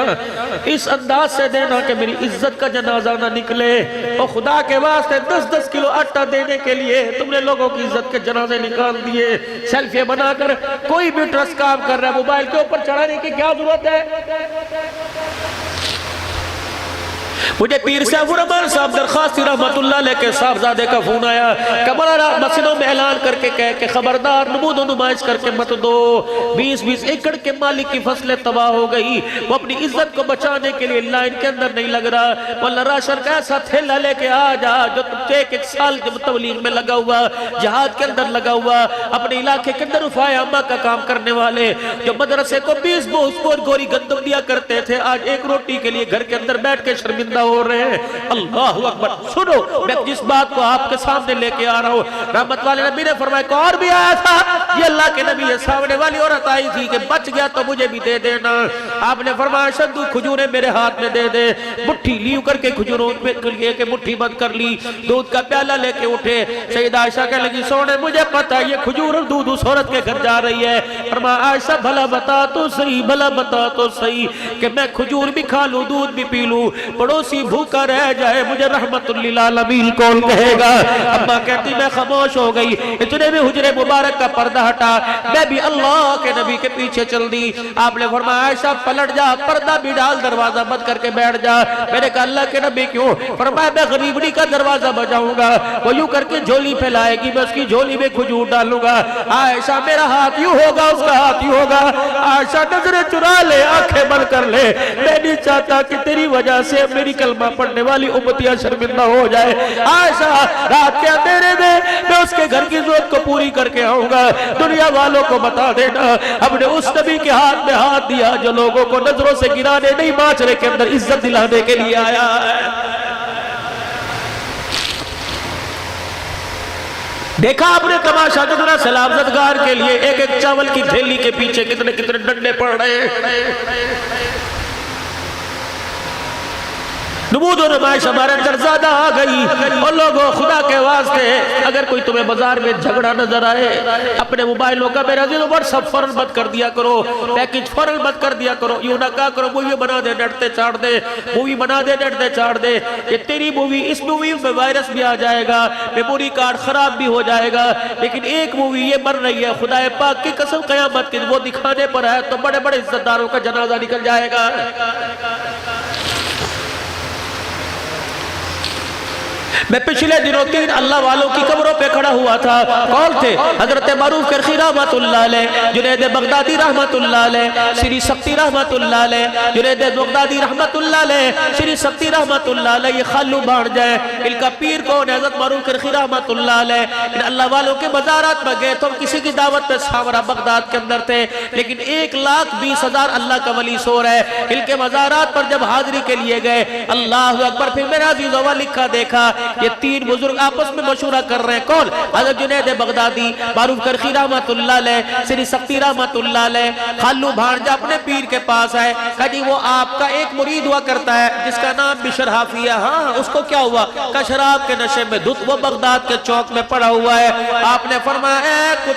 इस अंदाज से देना कि मेरी इज्जत का जनाजा ना निकले। और खुदा के वास्ते 10-10 किलो आटा देने के लिए तुमने लोगों की इज्जत के जनाजे निकाल दिए। सेल्फी बनाकर कोई भी ट्रस्ट काम कर रहा है, मोबाइल के ऊपर चढ़ाने की क्या जरूरत है? मुझे पीर साहब रहमान साहब दरखास्ती रहमतुल्लाह अलैह के साहबजादे का फोन आया, कमरा मस्जिदों में ऐलान करके कह के खबरदार नमूद नुमाइश करके मत दो, 20-20 एकड़ के मालिक की फसलें तबाह हो गई। वो अपनी इज्जत को बचाने के लिए लाइन के अंदर नहीं लग रहा, वल्ला राशन का ऐसा थैला लेके आ जा जो तुमसे 1 साल के तबलीग में लगा हुआ, जिहाद के अंदर लगा हुआ, अपने इलाके के अंदर उफाए अम्मा का काम करने वाले जो मदरसे को 20 बोझ गोरी गंदम दिया करते थे, आज 1 रोटी के लिए घर के अंदर बैठ के शर्मिंदा हो रहे हैं। अल्लाह अकबर। सुनो, मैं जिस बात को आपके सामने लेके आ रहा हूँ, रहमत वाले नबी ने फरमाया और भी आया था, ये अल्लाह के नबी है, सामने वाली औरत आई थी कि बच गया तो मुझे भी दे देना। आपने फरमाया शद्दू खजूरें मेरे हाथ में दे दे। मुट्ठी ली करके खजूरों के मुट्ठी बंद कर ली, दूध का प्याला लेके उठे। सैयदा आयशा कहने लगी सोने मुझे पता है ये खजूर और दूध उस औरत के घर जा रही है। फरमाया आयशा भला बता तो सही, भला बता तो सही कि मैं खजूर भी खा लूं दूध भी पी लूं, पड़ोसी भूखा रह जाए, मुझे रहमतुल लिल आलमीन कौन कहेगा? अम्मा कहती मैं खामोश हो गई। इतने में हुजरे मुबारक का पर्दा हटा, मैं भी अल्लाह के नबी के पीछे चल दी। आपने फरमाया आयशा पलट जा, पर्दा भी डाल, दरवाजा बंद करके बैठ जा। मैंने कहा अल्लाह के नबी क्यों? फरमाया मैं गरीबनी का दरवाजा बजाऊंगा, वो यूं करके झोली फैलाएगी, मैं उसकी झोली में खजूर डालूंगा। आयशा मेरा हाथ यूं होगा, उसका हाथ यूं होगा। आयशा नजरें चुरा ले, आंखें बंद कर ले, मैं नहीं चाहता कि तेरी वजह से मेरी कलमा पढ़ने वाली उम्मतियां शर्मिंदा हो जाए। आयशा रात के अंधेरे में मैं उसके घर की जरूरत को पूरी करके आऊंगा। दुनिया वालों को बता देना हमने उस नबी के हाथ में हाथ दिया जो लोगों को नजरों से गिराने नहीं, माचरे के अंदर इज्जत दिलाने के लिए आया है। देखा आपने तमाशा कितना सलामतगार के लिए एक चावल की थैली के पीछे कितने कितने डंडे पड़ रहे हैं। नबूद और नुमाइश हमारे अंदर ज्यादा आ गई। और लोगों खुदा के वास्ते अगर कोई तुम्हें बाजार में झगड़ा नजर आए, अपने मोबाइलों का मेरा व्हाट्सएप फौरन बंद कर दिया करो, पैकेज फौरन बंद कर दिया करो। यूं ना क्या करो मूवी बना दे डरते चाड़ दे, मूवी बना दे डरते चाड़ दे, ये तेरी मूवी, इस मूवी में वायरस भी आ जाएगा, मेमोरी कार्ड खराब भी हो जाएगा। लेकिन एक मूवी ये बन रही है, खुदा पाक की कसम कयामत की वो दिखाने पर है तो बड़े बड़े इज्जतदारों का जनाजा निकल जाएगा। मैं पिछले दिनों 3 अल्लाह वालों की कब्रों पे खड़ा हुआ था। कौन थे? हजरत मारूफ करखी रहमतुल्लाह अलैह, जुनैद बगदादी रहमतुल्लाह अलैह, श्री शक्ति रहमतुल्लाह अलैह, जुनैद बगदादी रहमतुल्लाह अलैह, श्री शक्ति रहमतुल्लाह अलैह। ये खालू बाढ़ जाए, इनका पीर कौन है? हजरत मारूफ करखी रहमतुल्लाह अलैह। इन अल्लाह वालों के मज़ारात में गए तो हम किसी की दावत पे सावरा बगदाद के अंदर थे, लेकिन 1,20,000 अल्लाह का वली सो रहा है। इनके मज़ारात पर जब हाजिरी के लिए गए, अल्लाह अकबर, फिर मेरा अजीज़ों लिखा देखा ये 3 बुजुर्ग आपस में मशूरा कर रहे हैं। कौन? हज़रत जुनैद बगदादी, मारूफ करखी रहमतुल्लाह अलैह, श्री शक्ति रहमतुल्लाह अलैह। खालू भांजा अपने पीर के पास है, कहा जी वो आपका एक मुरीद हुआ करता है जिसका नाम बिशर हाफी है। हाँ, उसको क्या हुआ? का शराब के नशे में धुत वो बगदाद के चौक में पड़ा हुआ है। आपने फरमाया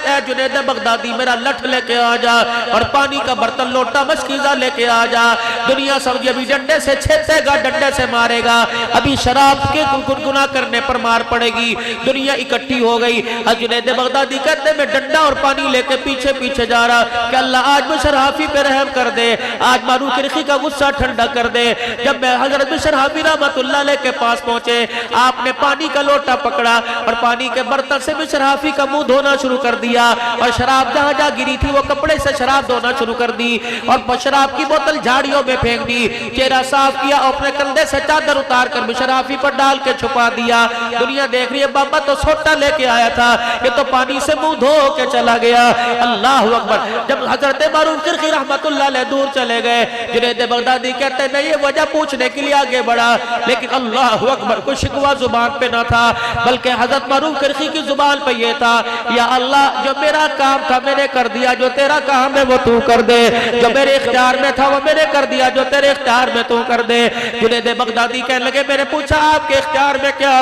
ए जुनैद बगदादी, मेरा लठ लेके आ जा और पानी का बर्तन लोटा मशकीजा लेके आ जा। दुनिया समझे अभी डंडे से छेदेगा, डंडे से मारेगा, अभी शराब के गुनगुना करने पर मार पड़ेगी। दुनिया इकट्ठी हो गई। जुनैद बगदादी कहते मैं डंडा और पानी लेके पीछे पीछे जा रहा कि अल्लाह आज बिशर हाफी पे रहम कर दे, आज मारूफ करखी का गुस्सा ठंडा कर दे। जब मैं हजरत बिशर हाफी रहमतुल्लाह अलैह के पास पहुंचे, आपने पानी का लोटा पकड़ा और पानी के बर्तन से बिशर हाफी का मुंह धोना शुरू कर दिया और शराब जहां जहां गिरी थी वो कपड़े से शराब धोना शुरू कर दी और शराब की बोतल झाड़ियों में फेंक दी। चेहरा साफ किया, अपने कंधे से चादर उतार कर बिशर हाफी पर डाल के छुपा दिया। दुनिया देख रही है, बाबा तो सोटा लेके आया था, ये तो पानी से मुंह धो के चला गया। अल्लाह अकबर। जब हजरत मारूफ करखी रहमतुल्लाह अलैह दूर चले गए, जुनैद बगदादी कहते हैं ये वजह पूछने के लिए आगे बढ़ा, लेकिन अल्लाह अकबर कोई शिकवा जुबान पे ना था, बल्कि हजरत मारूफ करखी की जुबान पे ये था, या अल्लाह जो मेरा काम था मैंने कर दिया, जो तेरा काम है वो तू कर दे, जो मेरे इख्तियार में था वो मैंने कर दिया, जो तेरे इख्तियार में तू कर दे। जुनैद बगदादी कहने लगे मैंने पूछा आपके इख्तियार में क्या?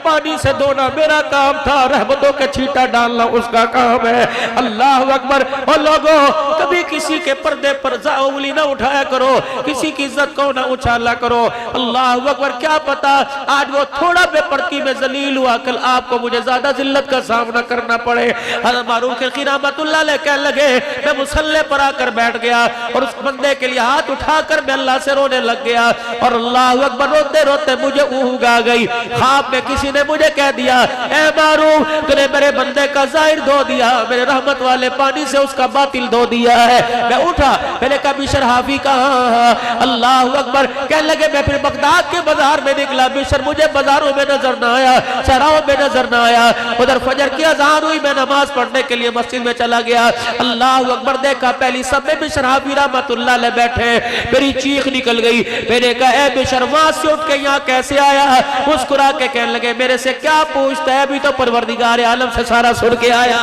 पानी से धोना मेरा काम था, रहमतों के छींटा डालना उसका काम है। अल्लाह अकबर। और लोगों, कभी किसी के पर्दे पर उंगली ना उठाया करो, किसी की इज्जत को ना उछाला करो। अल्लाह अकबर। क्या पता आज वो थोड़ा बेपर्दगी में जलील हुआ, कल आपको मुझे ज्यादा जिल्लत का सामना करना पड़े। हज़रत मारूफ करखी रहमतुल्लाह अलैह कहने लगे मैं मुसल्ले पर आकर बैठ गया और उस बंदे के लिए हाथ उठाकर मैं अल्लाह से रोने लग गया और अल्लाह अकबर रोते रोते मुझे ऊँग आ गई। ख्वाब में किसी ने मुझे कह दिया ए मारूफ तूने मेरे बंदे का जाहिर धो दिया, मेरे रहमत वाले पानी से उसका बातिल धो दिया है। मैं उठा, मैंने कहा बिशर हाफी कहाँ? अल्लाह अकबर। कहने लगे मैं फिर बगदाद के बाजार में निकला, बिशर मुझे बाजारों में नजर ना आया, शहरों में नजर ना आया। उधर फजर की अजान हुई, मैं नमाज पढ़ने के लिए मस्जिद में चला गया। अल्लाह अकबर। देखा पहली सब में बिशर हाफी रहमतुल्लाह अलैह बैठे, मेरी चीख निकल गई। मैंने कहा ए बिशर वहां से उठ के यहाँ कैसे आया? मुस्कुरा के कहने लगे मेरे से क्या पूछता है, अभी तो परवरदिगार आलम से सारा सुन के आया।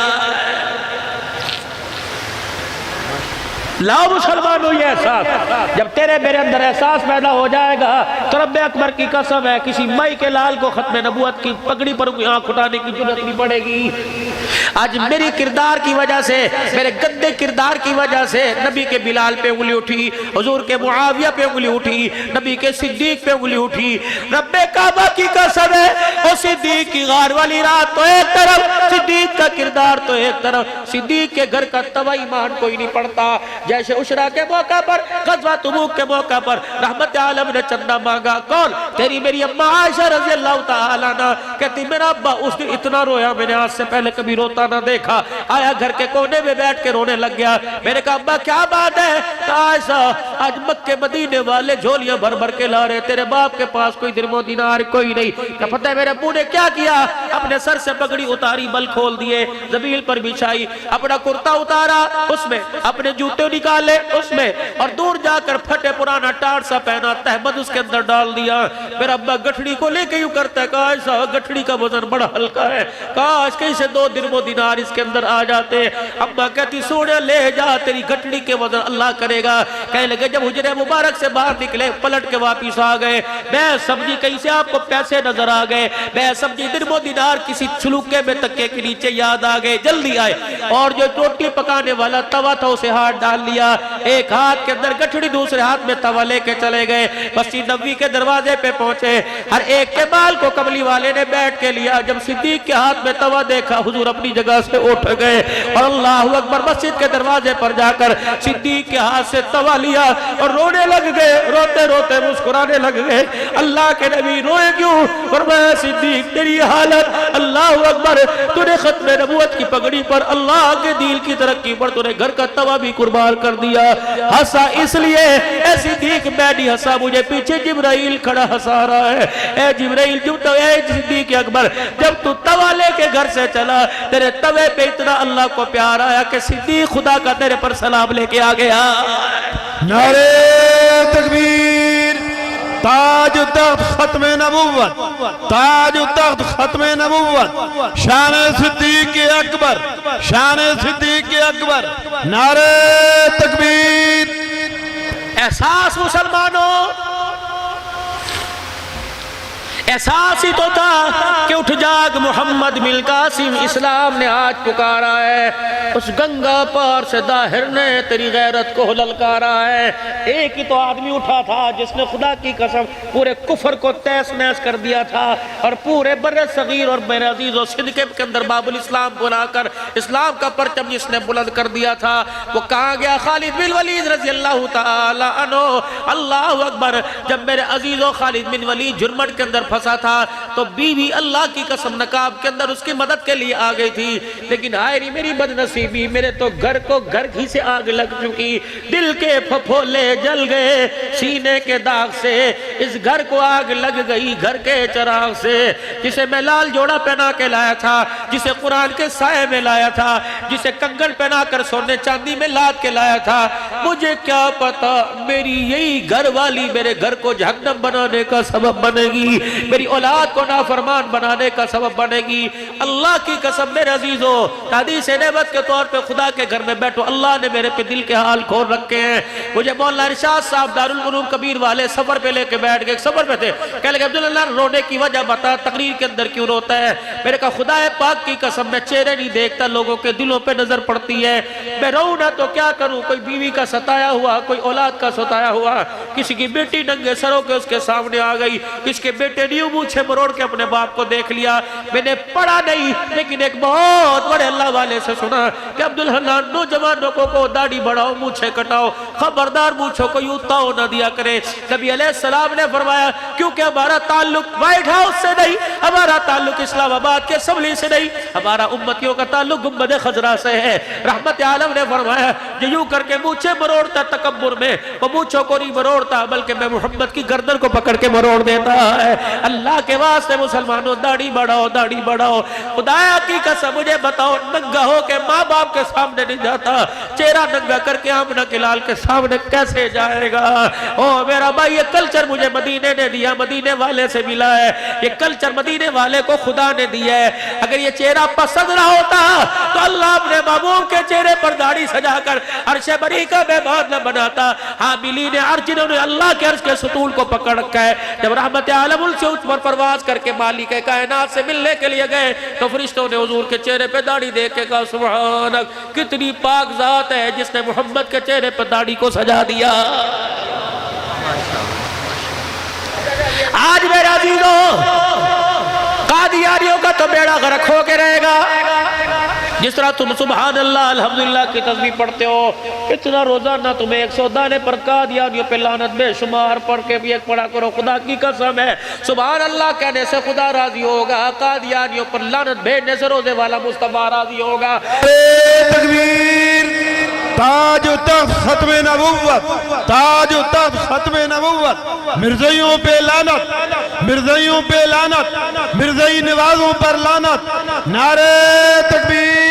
लाओ मुसलमानों ये एहसास, जब तेरे मेरे अंदर एहसास पैदा हो जाएगा तो रब्बे अकबर की कसम है किसी माई के लाल को खत्म नबूवत की पगड़ी पर आंख उठाने की जरूरत नहीं पड़ेगी। आज मेरी किरदार की वजह से, मेरे गंदे किरदार की वजह से नबी के बिलाल पे उंगली उठी, हुजूर के मुआविया पे उंगली उठी, नबी के सिद्दीक पे उंगली उठी। रब्बे काबा की कसम है और सिद्दीक की गार वाली रात तो एक तरफ, सिद्दीक का किरदार तो एक तरफ। सिद्दीक के घर का तवा ईमान कोई नहीं पड़ता। जैसे उशरा के मौका पर, गज़वा तबूक के मौका पर रहमत आलम ने चंदा मांगा। कौन? तेरी मेरी अम्मा आयशा रज़ी अल्लाह तआला अन्हा कहती मेरा अब्बा उस दिन इतना रोया मैंने आज से पहले कभी रोता ना देखा। आया घर के कोने में बैठ के रोने लग गया। मैंने कहा अब्बा क्या बात है? आयशा आज मक्के मदीने वाले झोलियां भर भर के ला रहे, तेरे बाप के पास कोई दिरमो दिनार कोई नहीं। क्या पता है मेरे अब्बू ने क्या किया? अपने सर से पगड़ी उतारी, बल खोल दिए, जमीन पर बिछाई, अपना कुर्ता उतारा, उसमें अपने जूते निकाले उसमें, और दूर जाकर फटे पुराना टाट सा पहना तहमद उसके अंदर डाल दिया। मेरा अब्बा गठड़ी को लेके यूं करता है, कहा ऐसा गठड़ी का वजन बड़ा हल्का है, काश कहीं से 2 दिरमो दिनार इसके अंदर आ जाते। अम्मा कहती सोने ले जा, तेरी गठड़ी के वजन अल्लाह करेगा। कहने लगे जब हुजरे मुबारक से बाहर निकले, पलट के वापिस आ गए। मैं सब्जी कहीं से आपको पैसे नजर आ गए, मैं सब्जी दिरमो दिनार किसी छुलुके में तक के पंखे के नीचे याद आ गए, जल्दी आए और जो रोटी पकाने वाला तवा था उसे हाथ डाल लिया, एक हाथ के अंदर गठड़ी दूसरे हाथ में तवा लेके चले गए। मस्जिद नबवी के दरवाजे पे पहुंचे, हर एक के बाल को कमली वाले ने बैठ के लिया। जब सिद्दीक के हाथ में तवा देखा हुजूर अपनी जगह से उठ गए और अल्लाहु अकबर मस्जिद के दरवाजे पर जाकर सिद्दीक के हाथ से तवा लिया और रोने लग गए, रोते रोते मुस्कुराने लग गए। अल्लाह के नबी रोए क्यों? फरमाया सिद्दीक तेरी हालत, अल्लाहु अकबर, तूने खत्म नबूवत की पगड़ी पर अल्लाह के दीन की तरक्की पर तूने घर का तवा भी कुर्बान कर दिया। हंसा इसलिए ऐ सिद्दीक मैं नहीं हंसा, मुझे पीछे जिब्राइल खड़ा हंसा रहा है। ए जिब्राइल तुम तो ए सिद्दीक अकबर, जब तू तवा लेके घर से चला तेरे तवे पे इतना अल्लाह को प्यार आया कि सिद्दीक खुदा का तेरे पर सलाम लेके आ गया। नारे तकबीर, ताज तख्त खत्म नबूवत, ताज तख्त खत्म नबूवत, शान सिद्दीक अकबर, शान सिद्दीक अकबर। नारे तकबीर। एहसास मुसलमानों, एहसास ही तो था कि उठ जाग मोहम्मद मिल कासिम, इस्लाम ने आज पुकारा है। उस गंगा पार से दाहिर ने तेरी गैरत को ललकारा है। एक ही तो आदमी उठा था जिसने खुदा की कसम पूरे कुफर को तहस नहस कर दिया था और पूरे बर्रे सगीर और मेरे अजीज और सिद्दीक के अंदर बाबुल इस्लाम बुलाकर इस्लाम का परचम जिसने बुलंद कर दिया था, वो कहाँ गया? खालिद बिन वलीद रज़ी अल्लाह तआला अन्हु। अल्लाहु अकबर। जब मेरे अजीजों खालिद बिन वलीद जुर्मट के अंदर फंसा था तो बीवी अल्लाह की कसम नकाब के अंदर उसकी मदद के लिए आ गई थी, लेकिन हाय री मेरी बदनसीबी, मेरे तो घर को घर ही से आग लग चुकी, दिल के फफोले जल गए सीने के दाग से, इस घर को आग लग गई घर के चिराग से। जिसे मैं लाल जोड़ा पहना के लाया था, जिसे कुरान के साए में लाया था, जिसे कंगन पहना कर सोने चांदी में लाद के लाया था, मुझे क्या पता मेरी यही घर वाली मेरे घर को जहन्नम बनाने का सबब बनेगी, मेरी औलाद को नाफरमान बनाने का सबब बनेगी। अल्लाह की कसम मेरे अजीजों, हदीस नेमत के तौर पे खुदा के घर में बैठो, अल्लाह ने मेरे पे दिल के हाल खोल रखे हैं। मुझे मौलाना इरशाद साहब दारुल उलूम कबीर वाले सफर पे लेके बैठ गए, सफर पे थे, कह लगे अब्दुल्लाह रोने की वजह बता, तकरीर के अंदर क्यों रोता है? मेरे का खुदा है पाक की कसम मैं चेहरे नहीं देखता, लोगों के दिलों पे नजर पड़ती है। मैं रोऊं ना तो क्या करूं? कोई बीवी का सताया हुआ, कोई औलाद का सताया हुआ, किसी की बेटी नंगे सरों के उसके सामने आ गई, किसके बेटे न्यू मुझे मरोड़ के अपने बाप को देख लिया। मैंने पढ़ा नहीं, लेकिन एक बहुत बड़े अल्लाह वाले से सुना कि अब्दुल हन्नान नौजवानों को दाढ़ी बढ़ाओ मूछे कटाओ, खबरदार मूछों को यूं ताओ ना दिया करे। नबी अलैहिस्सलाम ने फरमाया क्योंकि हमारा ताल्लुक व्हाइट हाउस से नहीं, हमारा ताल्लुक इस्लामाबाद के असम्बली से नहीं, हमारा उम्मतियों का ताल्लुक गुंबद खजरा से है। रहमत आलम ने फरमाया जो यूं करके मूछे मरोड़ता तकब्बुर में, वो मूछों को नहीं मरोड़ता बल्कि मैं मोहम्मद की गर्दन को पकड़ के मरोड़ देता है। अल्लाह के वास्ते मुसलमानों दाढ़ी बढ़ाओ, दाढ़ी बढ़ाओ। खुदाया की कसम मुझे बताओ, नंगा हो के माँ बाप के सामने नहीं जाता, चेहरा नंगा करके आमना के लाल के सामने कैसे जाएगा? ओ मेरा भाई, ये कल्चर मुझे मदीने ने दिया, मदीने वाले से मिला है, ये कल्चर मदीने वाले को खुदा ने दिया है। अगर ये चेहरा पसंद ना होता तो अल्लाह अपने महबूब के चेहरे पर दाढ़ी सजाकर अर्शे बरी का मेहमान न बनाता। हामिलीन अर्श जिन्होंने अल्लाह के अर्श के सतूल को पकड़ रखा है, जब रहमत आलम से उस पर परवाज करके मालिक कायनात से मिलने के लिए गए तो फरिश्तों ने हुजूर के चेहरे पे दाढ़ी देख के कहा सुभानक, कितनी पाक जात है जिसने मोहम्मद के चेहरे पे दाढ़ी को सजा दिया। आज मेरे अजीजों, कादियानियों का तो बेड़ा गर्क हो के रहेगा। जिस तरह तुम सुभान अल्लाह अल्हम्दुलिल्लाह की तस्बीह पढ़ते हो, इतना रोजाना तुम्हें 100 दाने पर कादियानियों पे लानत बेशुमार पढ़ के भी एक पढ़ा करो। खुदा की कसम है, सुभान अल्लाह कहने से खुदा राजी होगा, कादियानियों पर लानत भेजने से रोजे वाला मुस्तफा राजी होगा। तकबीर, ताज तख्त खत्म नबूवत, ताज तख्त खत्म नबूवत, मिर्ज़ाइयों पे लानत, मिर्ज़ाइयों पे लानत, मिर्ज़ाई नवाजों पर लानत। नारे तकबीर।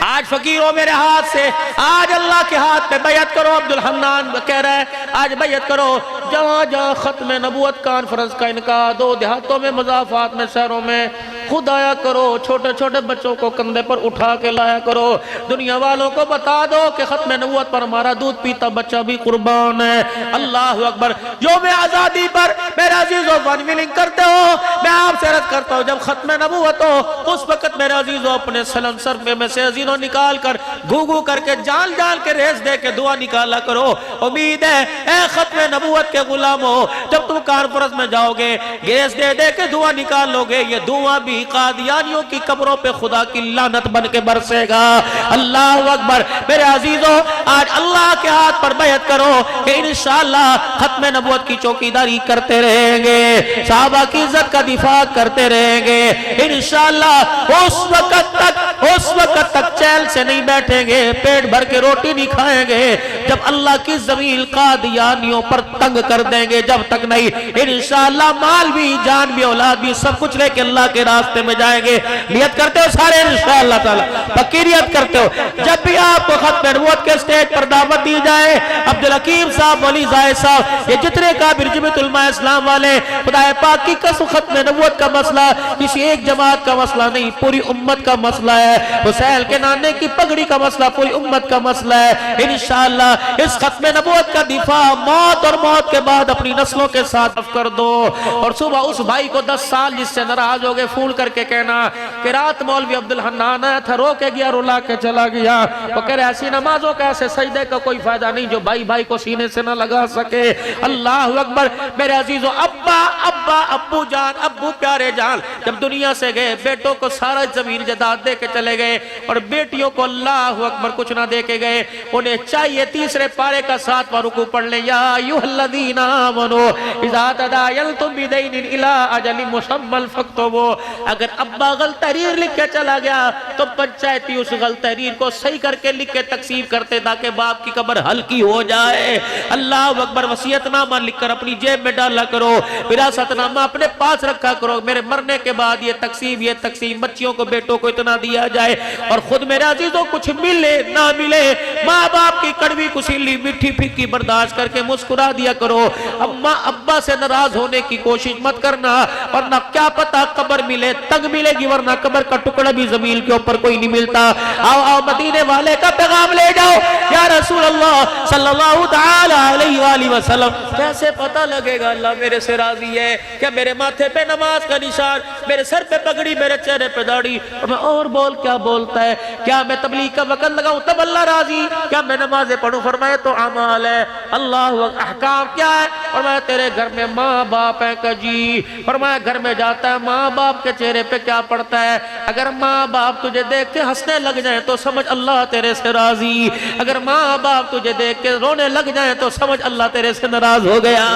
आज फकीरों मेरे हाथ से, आज अल्लाह के हाथ में बैयत करो। अब्दुल हन्नान कह रहा है आज बैयत करो। जहाँ जहाँ खत्म नबूवत कॉन्फ्रेंस का इनका, दो देहातों में, मज़ाफ़ात में, शहरों में खुद आया करो, छोटे छोटे बच्चों को कंधे पर उठा के लाया करो। दुनिया वालों को बता दो कि खत्म नबूवत पर हमारा दूध पीता बच्चा भी कुर्बान है। अल्लाह अकबर। जो मैं आजादी पर मेरे अजीजों अनविलिंग करते हो, मैं आपसे अर्ज करता हूँ जब खत्म नबूवत हो उस वक्त मेरे अजीजों अपने सलंसर में से अजीजों निकाल कर घू घू करके जाल जाल के रेस दे के दुआ निकाला करो। उम्मीद है ए खत्म नबूवत के गुलाम हो, जब तुम कॉन्फ्रेंस में जाओगे गैस दे दे के दुआ निकाल लोगे, ये दुआ भी कादियानियों की कब्रों पे खुदा की लानत बन के बरसेगा। अल्लाह अकबर। मेरे अजीजों आज अल्लाह के हाथ पर बैत करो कि इंशाअल्लाह खत्म नबूवत की चौकीदारी करते रहेंगे, साहबा की इज्जत का दिफा करते रहेंगे इंशाअल्लाह। उस वक्त तक चैन से नहीं बैठेंगे, पेट भर के रोटी नहीं खाएंगे जब अल्लाह की जमीन कादियानियों पर तंग कर देंगे, जब तक नहीं इंशाअल्लाह माल भी जान भी औलाद भी सब कुछ लेके अल्लाह के रास्ते में जाएंगे। नियत करते हो सारे इंशाअल्लाह ताला, पक्की नियत करते हो। जब भी आपको खत्म नबूवत के स्टेज पर दावत दी जाए, अब्दुल हकीम साहब, वली जायद साहब, ये जितने काबिर जमीयत उलमा इस्लाम वाले, खुदाए पाक की कसम खत्म नबूवत का मसला किसी एक जमात का मसला नहीं, पूरी उम्मत का मसला है। हुसैन के नाने की पगड़ी का मसला पूरी उम्मत का मसला है। इंशाअल्लाह इस खत्म नबूवत का दिफा मौत और मौत के बाद अपनी नस्लों के साथ कर दो। और सुबह उस भाई को 10 साल जिससे नाराज हो गए फोन करके कहना कि रात मौलवी अब्दुल हन्नान आया था, रो के गया, रुला के चला गया। वो कह रहे ऐसी नमाजों का ऐसे सजदे का कोई फायदा नहीं जो भाई भाई को सीने से ना लगा सके। अल्लाह अकबर। मेरे अजीजों अब्बा अब्बा अब्बू जान, अब्बू प्यारे जान जब दुनिया से गए, बेटों को सारा जमीन जायदाद दे के चले गए और बेटियों को अल्लाह अकबर कुछ ना दे के गए। उन्हें चाहिए तीसरे पारे का 7वां रुकू पढ़ ले, या अय्युहल्लज़ीना आमनू इज़ा तदायनतुम बिदैनिन इला अजलिन मुसम्मल फक्तुबू। अगर अब्बा गलत तहरीर लिख के चला गया तो पंचायती उस गलत तहरीर को सही करके लिख के तकसीम करते ताकि बाप की कब्र हल्की हो जाए। अल्लाह अकबर। वसीयतनामा लिखकर अपनी जेब में डाला करो, विरासतनामा अपने पास रखा करो। मेरे मरने के बाद ये तकसीम बच्चियों को बेटों को इतना दिया जाए। और खुद मेरे अजीजों कुछ मिले ना मिले, माँ बाप की कड़वी कुशीली मीठी फीकी बर्दाश्त करके मुस्कुरा दिया करो। अम्मा अब्बा से नाराज होने की कोशिश मत करना, वरना क्या पता कब्र मिले तंग मिलेगी, वरना कब्र का टुकड़ा भी जमीन के ऊपर कोई नहीं मिलता। आओ आओ मदीने वाले का पैगाम ले जाओ, या रसूल अल्लाह सल्लल्लाहु तआला अलैहि वसल्लम। कैसे पता लगेगा अल्लाह मेरे से राजी है? क्या मेरे माथे पे नमाज का निशान, मेरे सर पे पगड़ी, मेरे चेहरे पे दाढ़ी, और मैं और बोल क्या बोलता है? क्या मैं तबलीग का वक़्त लगाऊं तब अल्लाह राजी? क्या मैं नमाजें पढ़ूं? फरमाए तो अमाल है। अल्लाह अहकाम क्या है? फरमाया तेरे घर में माँ बाप है कजी। फरमाया घर में जाता है माँ बाप के चेहरे पे क्या पड़ता है? अगर माँ बाप तुझे देख के हंसने लग जाए तो समझ अल्लाह तेरे से राजी, अगर माँ बाप तुझे देख के रोने लग जाए तो समझ अल्लाह तेरे से नाराज हो गया।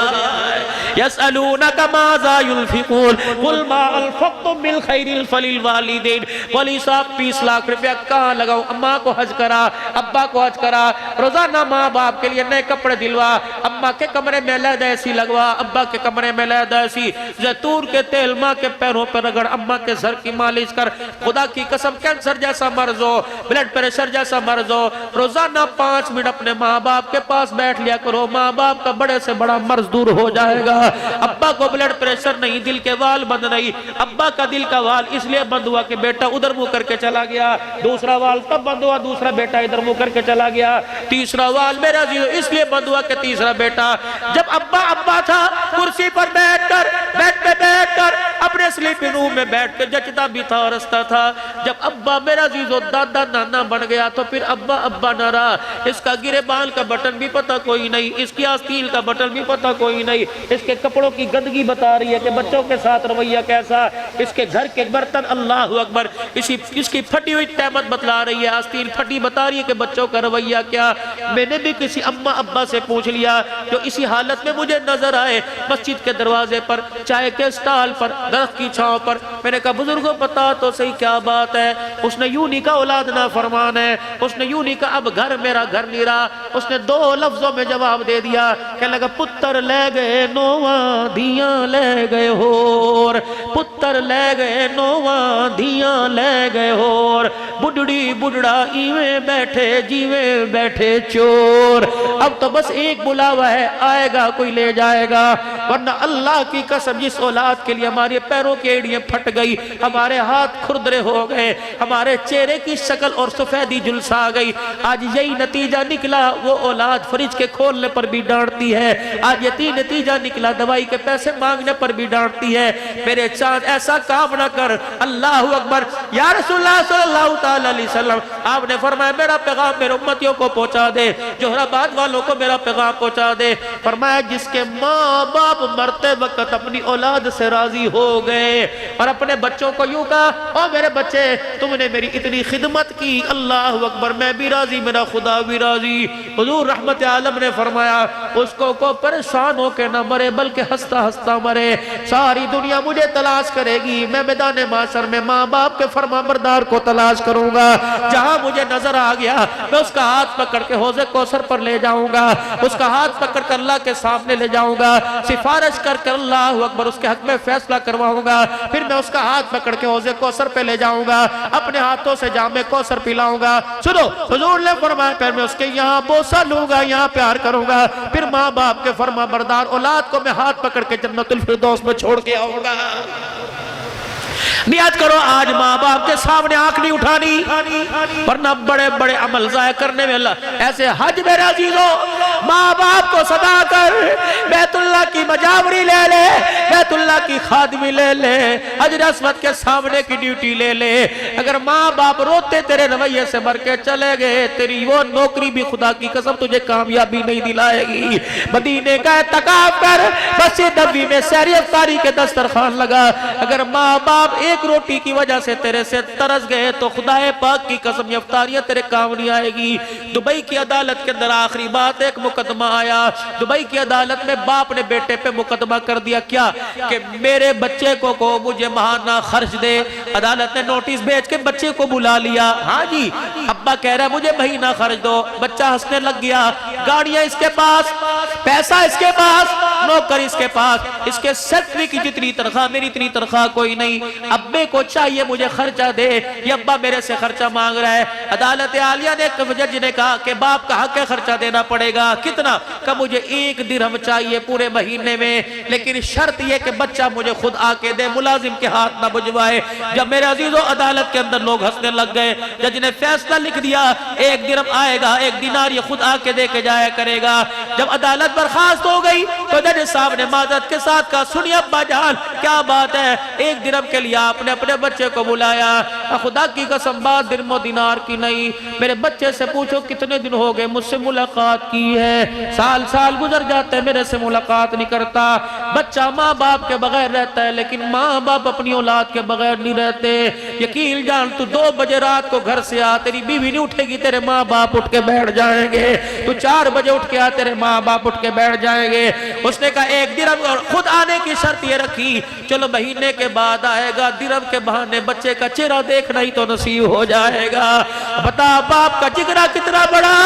यसअलूनका माज़ा युनफिकून कुल मा अनफक़्तुम मिन खैरिन फलिल वालिदैन। वली साहब 20 लाख रुपया कहाँ लगाऊं? अम्मा को हज करा, अब्बा को हज करा, रोजाना माँ बाप के लिए नए कपड़े दिलवा, अम्मा के कमरे में लैद ऐसी लगवा, अब्बा के कमरे में लैद ऐसी, जैतून के तेल माँ के पैरों पर रगड़, अम्मा के सर की मालिश कर। खुदा की कसम कैंसर जैसा मर्ज हो, ब्लड प्रेशर जैसा मर्ज हो, रोजाना 5 मिनट अपने माँ बाप के पास बैठ लिया करो, माँ बाप का बड़े से बड़ा मर्ज दूर हो जाएगा। अब्बा को ब्लड प्रेशर नहीं, दिल के वाल बंद नहीं, अब्बा का दिल का वाल इसलिए बंद हुआ कि बेटा उधर मुंह करके चला गया, दूसरा वाल तब बंद हुआ दूसरा बेटा इधर मुंह करके चला गया, तीसरा वाल मेरा जीव इसलिए बंद हुआ कि तीसरा बेटा जब अब्बा अब्बा था कुर्सी पर बैठकर बेड पे बैठकर अपने स्लीपिंग रूम में बैठकर जचता भी था और हंसता था। जब अब्बा मेरा जीजो दादा नाना बन गया तो फिर अब्बा अब्बा ना रहा। इसका गिरेबान का बटन भी पता कोई नहीं, इसकी आस्तीन का बटन भी पता कोई नहीं, इसके कपड़ों की गंदगी बता रही है कि बच्चों के साथ रवैया कैसा, इसके घर के बर्तन अल्लाह अकबर, इसकी फटी हुई तहमत बतला रही है, आस्तीन फटी बता रही है कि बच्चों का रवैया क्या। मैंने भी किसी अम्मा अब्बा से पूछ लिया जो इसी हालत में मुझे नजर आए मस्जिद के दरवाजे पर, चाय के स्टॉल पर, दरख्त की छांव पर। मैंने कहा बुजुर्गों पता तो सही क्या बात है? उसने यूं नहीं कहा औलाद ना फरमान है, उसने यूं नहीं कहा अब घर मेरा घर नहीं रहा, उसने 2 लफ्जों में जवाब दे दिया। कहने लगा पुत्र ले गए नोवा धिया ले गए होर, पुत्र ले गए नोवा धिया ले गए होर, बुढ़ड़ी बुढ़ड़ा इवे बैठे जीवे बैठे चोर। अब तो बस एक बुलावा है, आएगा कोई ले जाएगा, वरना अल्लाह की कसम जिस औलाद के लिए हमारे पैरों की एड़ियां फट गई, हमारे हाथ खुरदरे हो गए, हमारे चेहरे की शक्ल और सफेदी झुलसा गई। आज यही नतीजा निकला, वो औलाद फ्रिज के खोलने पर भी डांटती है। आज यही नतीजा निकला, दवाई के पैसे मांगने पर भी डांटती है। मेरे चांद ऐसा काम ना कर। अल्लाह अकबर। या रसूलुल्लाह सल्लल्लाहु ताला अलैहि वसल्लम, आपने फरमाया मेरा पैगाम मेरे उम्मतियों को पहुंचा दे, जोहराबाद वालों को मेरा पैगाम पहुंचा दे। फरमाया जिसके माँ बाप मरते वक्त अपनी औलाद से राजी हो गए और अपने बच्चों को यूं कहा, ओ मेरे बच्चे तुमने मेरी इतनी खिदमत की, अल्लाह अकबर, मैं भी राजी, मेरा खुदा भी राजी। हुजूर रहमत आलम ने फरमाया उसको को परेशान होकर न मरे बल्कि हंसता हंसता मरे। सारी दुनिया मुझे तलाश करेगी, मैं मैदान माशर में माँ बाप के फरमाबरदार को तलाश करूंगा। जहां मुझे नजर आ गया मैं उसका हाथ पकड़ के हौज़े कौसर पर ले जाऊंगा, उसका हाथ पकड़ कर अल्लाह के सामने ले जाऊंगा, सिफारिश कर कर अल्लाह अकबर उसके हक में फैसला करवाऊंगा। फिर मैं उसका हाथ पकड़ के हौज़े कौसर पे ले जाऊंगा, अपने हाथों से जामे कौसर पिलाऊंगा। सुनो, हुजूर ने फरमाया फिर मैं उसके यहाँ बोसा लूंगा, यहाँ प्यार करूंगा। फिर माँ बाप के फरमाबरदार औलाद को मैं हाथ पकड़ के जन्नतुल फिरदौस में छोड़ के आऊंगा। नियत करो आज माँ बाप के सामने आंख नहीं उठानी, वरना बड़े बड़े अमल ज़ाया करने में अल्लाह ऐसे। हज मेरे अजीजों, माँ बाप को सदा कर, बैतुल्लाह की मजावरी ले ले, बैतुल्लाह की खादमी ले ले, हजर अस्वद के सामने की ड्यूटी ले ले। अगर माँ बाप रोते तेरे रवैये से मर के चले गए, तेरी वो नौकरी भी खुदा की कसम तुझे कामयाबी नहीं दिलाएगी। मदीने का तकाब कर, मस्जिद नबवी में सहरी इफ्तारी के दस्तरखान लगा। अगर माँ बाप एक रोटी की वजह से तेरे से तरस गए तो खुदाए पाक की कसम इफ्तारियां तेरे काम नहीं आएगी। दुबई की अदालत के अंदर आखिरी बात, एक मुकदमा आया दुबई की अदालत में, बाप ने बेटे पे मुकदमा कर दिया क्या कि मेरे बच्चे को मुझे महाना खर्च दे। अदालत ने नोटिस भेज के बच्चे को बुला लिया। हाँ जी, अब्बा कह रहा है मुझे महीना खर्च दो। बच्चा हंसने लग गया, गाड़ियां इसके पास, पैसा इसके पास, नौकर इसके पास, इसके सैलरी की जितनी तनख्वाह मेरी इतनी तनख्वाह कोई नहीं। अब्बे को चाहिए मुझे खर्चा दे, ये अब्बा मेरे से खर्चा मांग रहा है। अदालत आलिया ने जज ने कहा कि बाप का हक है खर्चा देना पड़ेगा। कितना? का मुझे 1 दिरहम चाहिए पूरे महीने में, लेकिन शर्त यह कि बच्चा मुझे खुद आके दे, मुलाजिम के हाथ ना बुझवाए। जब मेरे अजीजों अदालत के अंदर लोग हंसने लग गए, जज ने फैसला लिख दिया 1 दिरहम आएगा, 1 दिनार ये खुद आके दे के जाया करेगा। जब अदालत बर्खास्त हो गई तो जज साहब ने माजरत के साथ कहा सुनिए अब्बा जान क्या बात है, 1 दिरहम के लिए आपने अपने बच्चे को बुलाया? खुदा की कसम बात दिरहम दिनार की नहीं, मेरे बच्चे से पूछो कितने दिन हो गए मुझसे मुलाकात की है। साल साल गुजर जाते हैं मेरे से मुलाकात नहीं करता। बच्चा माँ बाप के बगैर रहता है, लेकिन माँ बाप अपनी औलाद के बगैर नहीं रहते। यकीन जान, तू 2 बजे रात को घर से आ, तेरी बीवी नहीं उठेगी, तेरे माँ बाप उठ के बैठ जाएंगे। तू 4 बजे उठ के आ, तेरे माँ बाप उठ के बैठ जाएंगे। उसने कहा 1 दिरहम, और खुद आने की शर्त ये रखी चलो महीने के बाद आएगा, दिरहम के बहाने बच्चे का चेहरा देखना ही तो नसीब हो जाएगा। बता बाप का जिगरा कितना बड़ा,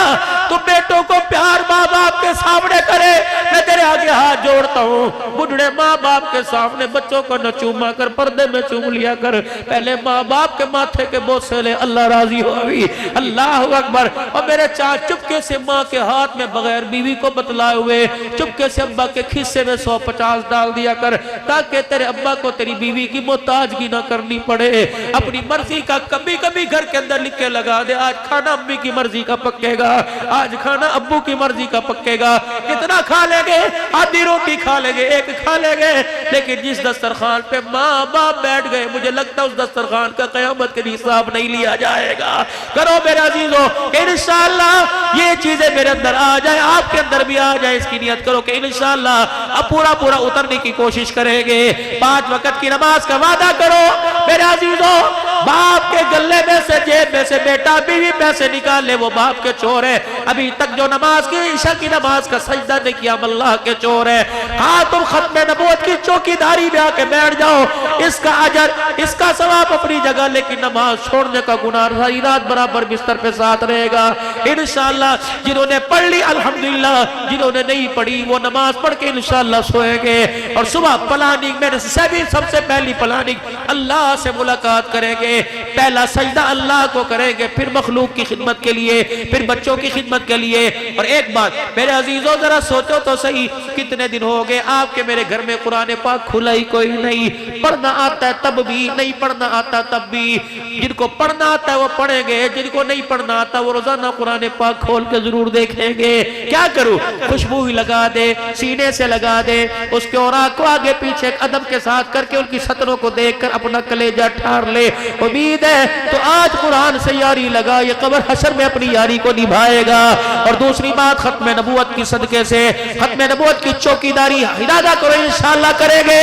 तू बेटों को प्यार माँ बाप के सामने करे। मैं तेरे आगे हाथ जोड़ता हूँ, बुढ़े माँ बाप के सामने बच्चों को न चूमा कर, पर्दे में चूम लिया कर। पहले माँ बाप के माथे के बोसे ले, अल्लाह राजी होगी। अल्लाह अकबर। और मेरे चाचा चुपके से माँ के हाथ में बगैर बीवी को बतलाए हुए चुपके से अब्बा के खिस्से में 150 डाल दिया कर, ताकि तेरे अब्बा को तेरी बीवी की मोहताजगी ना करनी पड़े। अपनी मर्जी का कभी कभी घर के अंदर लिख के लगा दे, आज खाना अम्मी की मर्जी का पकेगा, आज खाना अब्बू की मर्जी का पकेगा। कितना खा लेंगे? आधी रोटी खा लेंगे, 1 खा लेंगे, लेकिन जिस दस्तरखान पे माँ बाप बैठ गए, मुझे लगता है उस दस्तरखान का कयामत के हिसाब नहीं लिया जाएगा। करो मेरे अजीजों कि इंशाअल्लाह ये चीजें मेरे अंदर आ जाए, आपके अंदर भी आ जाए, इसकी नियत करो कि इंशाअल्लाह अब पूरा उतरने की कोशिश करेंगे। 5 वक्त की नमाज का वादा करो मेरे अजीजों। बाप के गले में से, जेब में से बेटा बीवी पैसे निकाल ले, वो बाप के चोर है। अभी तक जो नमाज की, ईशा की नमाज का सजदा नहीं किया, अल्लाह के चोर है। हाँ, तुम खत्म नबूवत की चौकीदारी में आके बैठ जाओ, इसका अजर, इसका सवाब अपनी जगह, लेकिन नमाज छोड़ने का गुनाह सारी रात बराबर बिस्तर पे साथ रहेगा इंशाअल्लाह। जिन्होंने पढ़ ली अल्हम्दुलिल्लाह, जिन्होंने नहीं पढ़ी वो नमाज पढ़ के इंशाअल्लाह सोएंगे। और सुबह प्लानिंग, मेरे से सबसे पहली प्लानिंग अल्लाह से मुलाकात करेंगे। पहला सजदा अल्लाह को करेंगे, फिर मखलूक की खिदमत के लिए, फिर बच्चों की खिदमत के लिए। और एक बात मेरे अजीजों, जरा सोचो तो सही, कितने दिन हो गए आपके मेरे घर में कुरान पाक खुला ही कोई नहीं। पढ़ना आता है तब भी, नहीं पढ़ना आता तब भी। जिनको पढ़ना आता है वो पढ़ेंगे, जिनको नहीं पढ़ना आता वो रोजाना कुरान पाक खोल के जरूर देखेंगे। क्या करूं, खुशबू ही लगा दे, सीने से लगा दे, उसके और को आगे पीछे अदब के साथ करके उनकी सतरों को देखकर अपना कलेजा ठार ले। उम्मीद है तो आज कुरान से यारी लगा, ये कब्र हशर में अपनी यारी को निभाएगा। और दूसरी बात, खत्म नबूवत की सदके से, खत्म नबूवत की चौकीदारी इरादा करो इंशाअल्लाह करेंगे।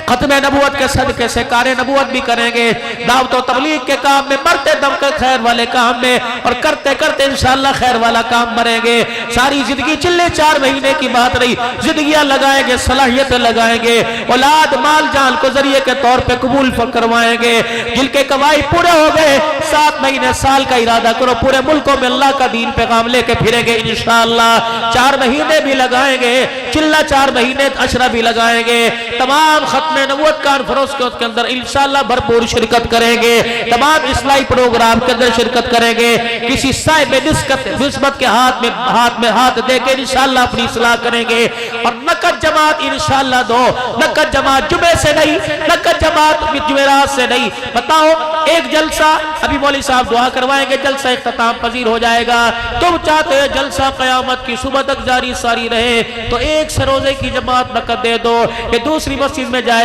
खत्म नबूवत के सदके से कारे नबूवत भी करेंगे, दावत और तबलीग के काम में, मरते दम कर खैर वाले काम में, और करते करते इंशाअल्लाह खैर वाला काम मरेंगे। सारी जिंदगी चिल्ले 4 महीने की बात रही, जिंदगियां लगाएंगे, सलाहियत लगाएंगे, औलाद माल जान को जरिए के तौर पे कबूल करवाएंगे। जिनके कमाई पूरे हो गए, 7 महीने साल का इरादा करो, पूरे मुल्कों में अल्लाह का दीन पैगाम लेके फिरेंगे इंशाअल्लाह। 4 महीने भी लगाएंगे, चिल्ला 4 महीने अशरा भी लगाएंगे। तमाम खत्म नबूवत कॉन्फ्रेंस के उसके अंदर इंशाअल्लाह भरपूर शिरकत करेंगे। तमाम इस्लाही प्रोग्राम के अंदर शिरकत करेंगे। किसी साहिब निस्बत के हाथ में हाथ देके इंशाअल्लाह अपनी इस्लाह करेंगे। और नकद जमात इंशाअल्लाह दो, नकद जमात जुमे से नहीं, नकद जमात जुमेरात से नहीं। बताओ, एक जलसा अभी मौलवी साहब दुआ करवाएंगे, जलसा इख्तिताम पजीर हो जाएगा। तुम चाहते हो जलसा क़यामत की सुबह तक जारी सारी रहे, तो एक सरोजे की जमात नकद दे दो। ये दूसरी मस्जिद में जाएगी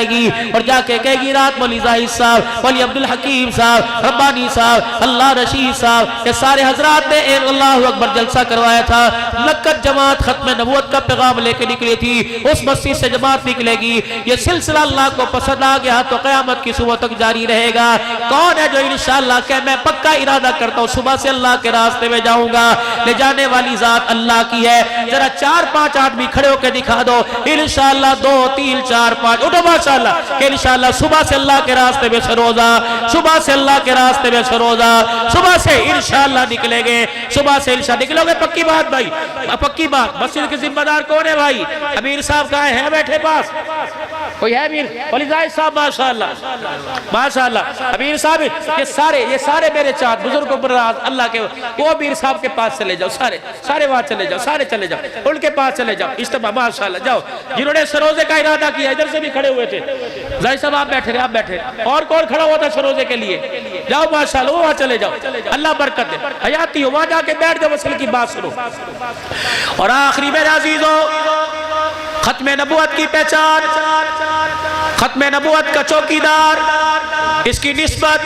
और जाके कहेगी रात मौलवी जाहिद साहब, मौलवी अब्दुल हकीम साहब, रब्बानी साहब, अल्लाह रशीद साहब, ये सारे हजरात ने अल्लाहु अकबर जलसा करवाया था। नकद जमात खत्म नबूवत का पैगाम लेके निकली थी, उस मस्जिद से जमात निकलेगी। ये सिलसिला अल्लाह को पसंद आ गया तो क़यामत की सुबह तक जारी रहेगा। कौन है जो इंशाअल्लाह कहे मैं पक्का इरादा करता हूँ सुबह से अल्लाह के रास्ते में जाऊंगा? ले जाने वाली जात अल्लाह की है। जरा 4-5 आदमी खड़े होकर दिखा दो इंशाअल्लाह, 2 3 4 5 उठो माशाअल्लाह कि इंशाअल्लाह सुबह से अल्लाह के रास्ते में से रोजा, सुबह से अल्लाह के रास्ते में से रोजा, सुबह से इंशाअल्लाह निकलेंगे, सुबह से इंशाअल्लाह निकलोगे। पक्की बात भाई, पक्की बात। मस्जिद के जिम्मेदार कौन है भाई? अमीर साहब कहाँ है बैठे पास? कोई है अमीर? मौलवी जाहिद साहब माशाअल्लाह माशाअल्लाह। अमीर साहब ये सारे मेरे चाहत बुजुर्ग अल्लाह के, वो अमीर साहब के पास चले जाओ, सारे वहां चले जाओ, सारे चले जाओ, उनके पास चले जाओ। इज्तिमा माशाअल्लाह जाओ, जिन्होंने सरोजे का इरादा किया इधर से भी खड़े हुए थे। जाहिद साहब आप बैठे रहे, आप बैठे। और कौन खड़ा हुआ था सरोजे के लिए? जाओ माशाअल्लाह, वहां चले जाओ, अल्लाह बरकत दे। हयाती हो वहां जाके बैठ जाओ, मसले की बात सुनो। और आखिरी मेरे अजीजों, खत्म नबूवत की पहचान, खत्म नबूवत का चौकीदार, इसकी निस्बत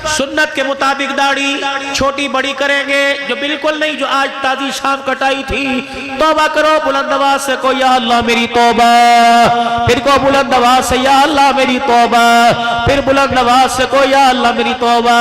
सुन्नत के मुताबिक दाढ़ी छोटी बड़ी करेंगे, जो बिल्कुल नहीं, जो आज ताजी शाम कटाई थी। तौबा करो बुलंद आवाज से, को या अल्लाह मेरी तौबा, फिर को बुलंद आवाज से या अल्लाह मेरी तौबा, फिर बुलंद आवाज से को या अल्लाह मेरी तौबा।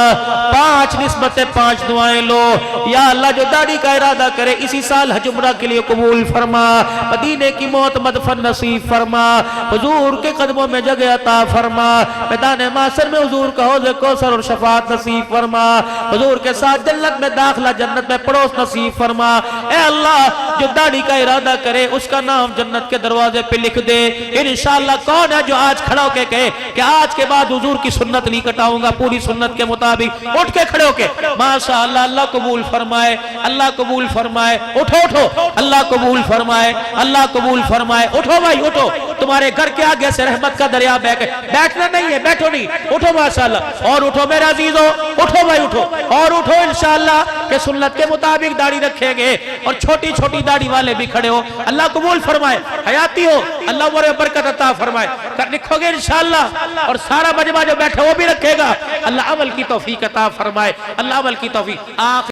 5 निस्बतें 5 दुआएं लो। या अल्लाह जो दाढ़ी का इरादा करे इसी साल हज उम्रा के लिए कबूल फरमा, मदीने की मौत मदफन नसीब फरमा, हुजूर के कदमों में जगह अता फरमा, मैदान मासर में हुजूर का हौज़ कौसर और शफाअत नसीब फरमा, हुजूर के साथ जन्नत में दाखिला, जन्नत में पड़ोस नसीब फरमा। ए अल्लाह, जो दाढ़ी का इरादा करे उसका नाम जन्नत के दरवाजे पे लिख दे इंशाअल्लाह। कौन है जो आज खड़ा होके कहे कि आज के बाद हुजूर की सुन्नत नहीं कटाऊंगा, पूरी सुन्नत के मुताबिक? उठ के खड़े होके माशाअल्लाह, अल्लाह कबूल फरमाए, अल्लाह कबूल फरमाए। उठो उठो, अल्लाह कबूल फरमाए, अल्लाह कबूल फरमाए। उठो भाई उठो, तुम्हारे घर के आगे से रहमत का दरिया बह के, बैठना नहीं है, बैठो नहीं, उठो माशाअल्लाह। और उठो मेरे अजीजों, उठो भाई उठो, और उठो इंशाअल्लाह के सुन्नत के मुताबिक दाढ़ी रखेंगे। और छोटी छोटी दाढ़ी वाले भी खड़े हो, अल्लाह कबूल फरमाए। हयाती हो, अल्लाह उम्र में बरकत अता फरमाए। लिखोगे इंशाअल्लाह, और सारा मजमा जो बैठे वो भी रखेगा। अल्लाह अमल की तौफीक अता फरमाए, अल्लाह अमल की तौफीक।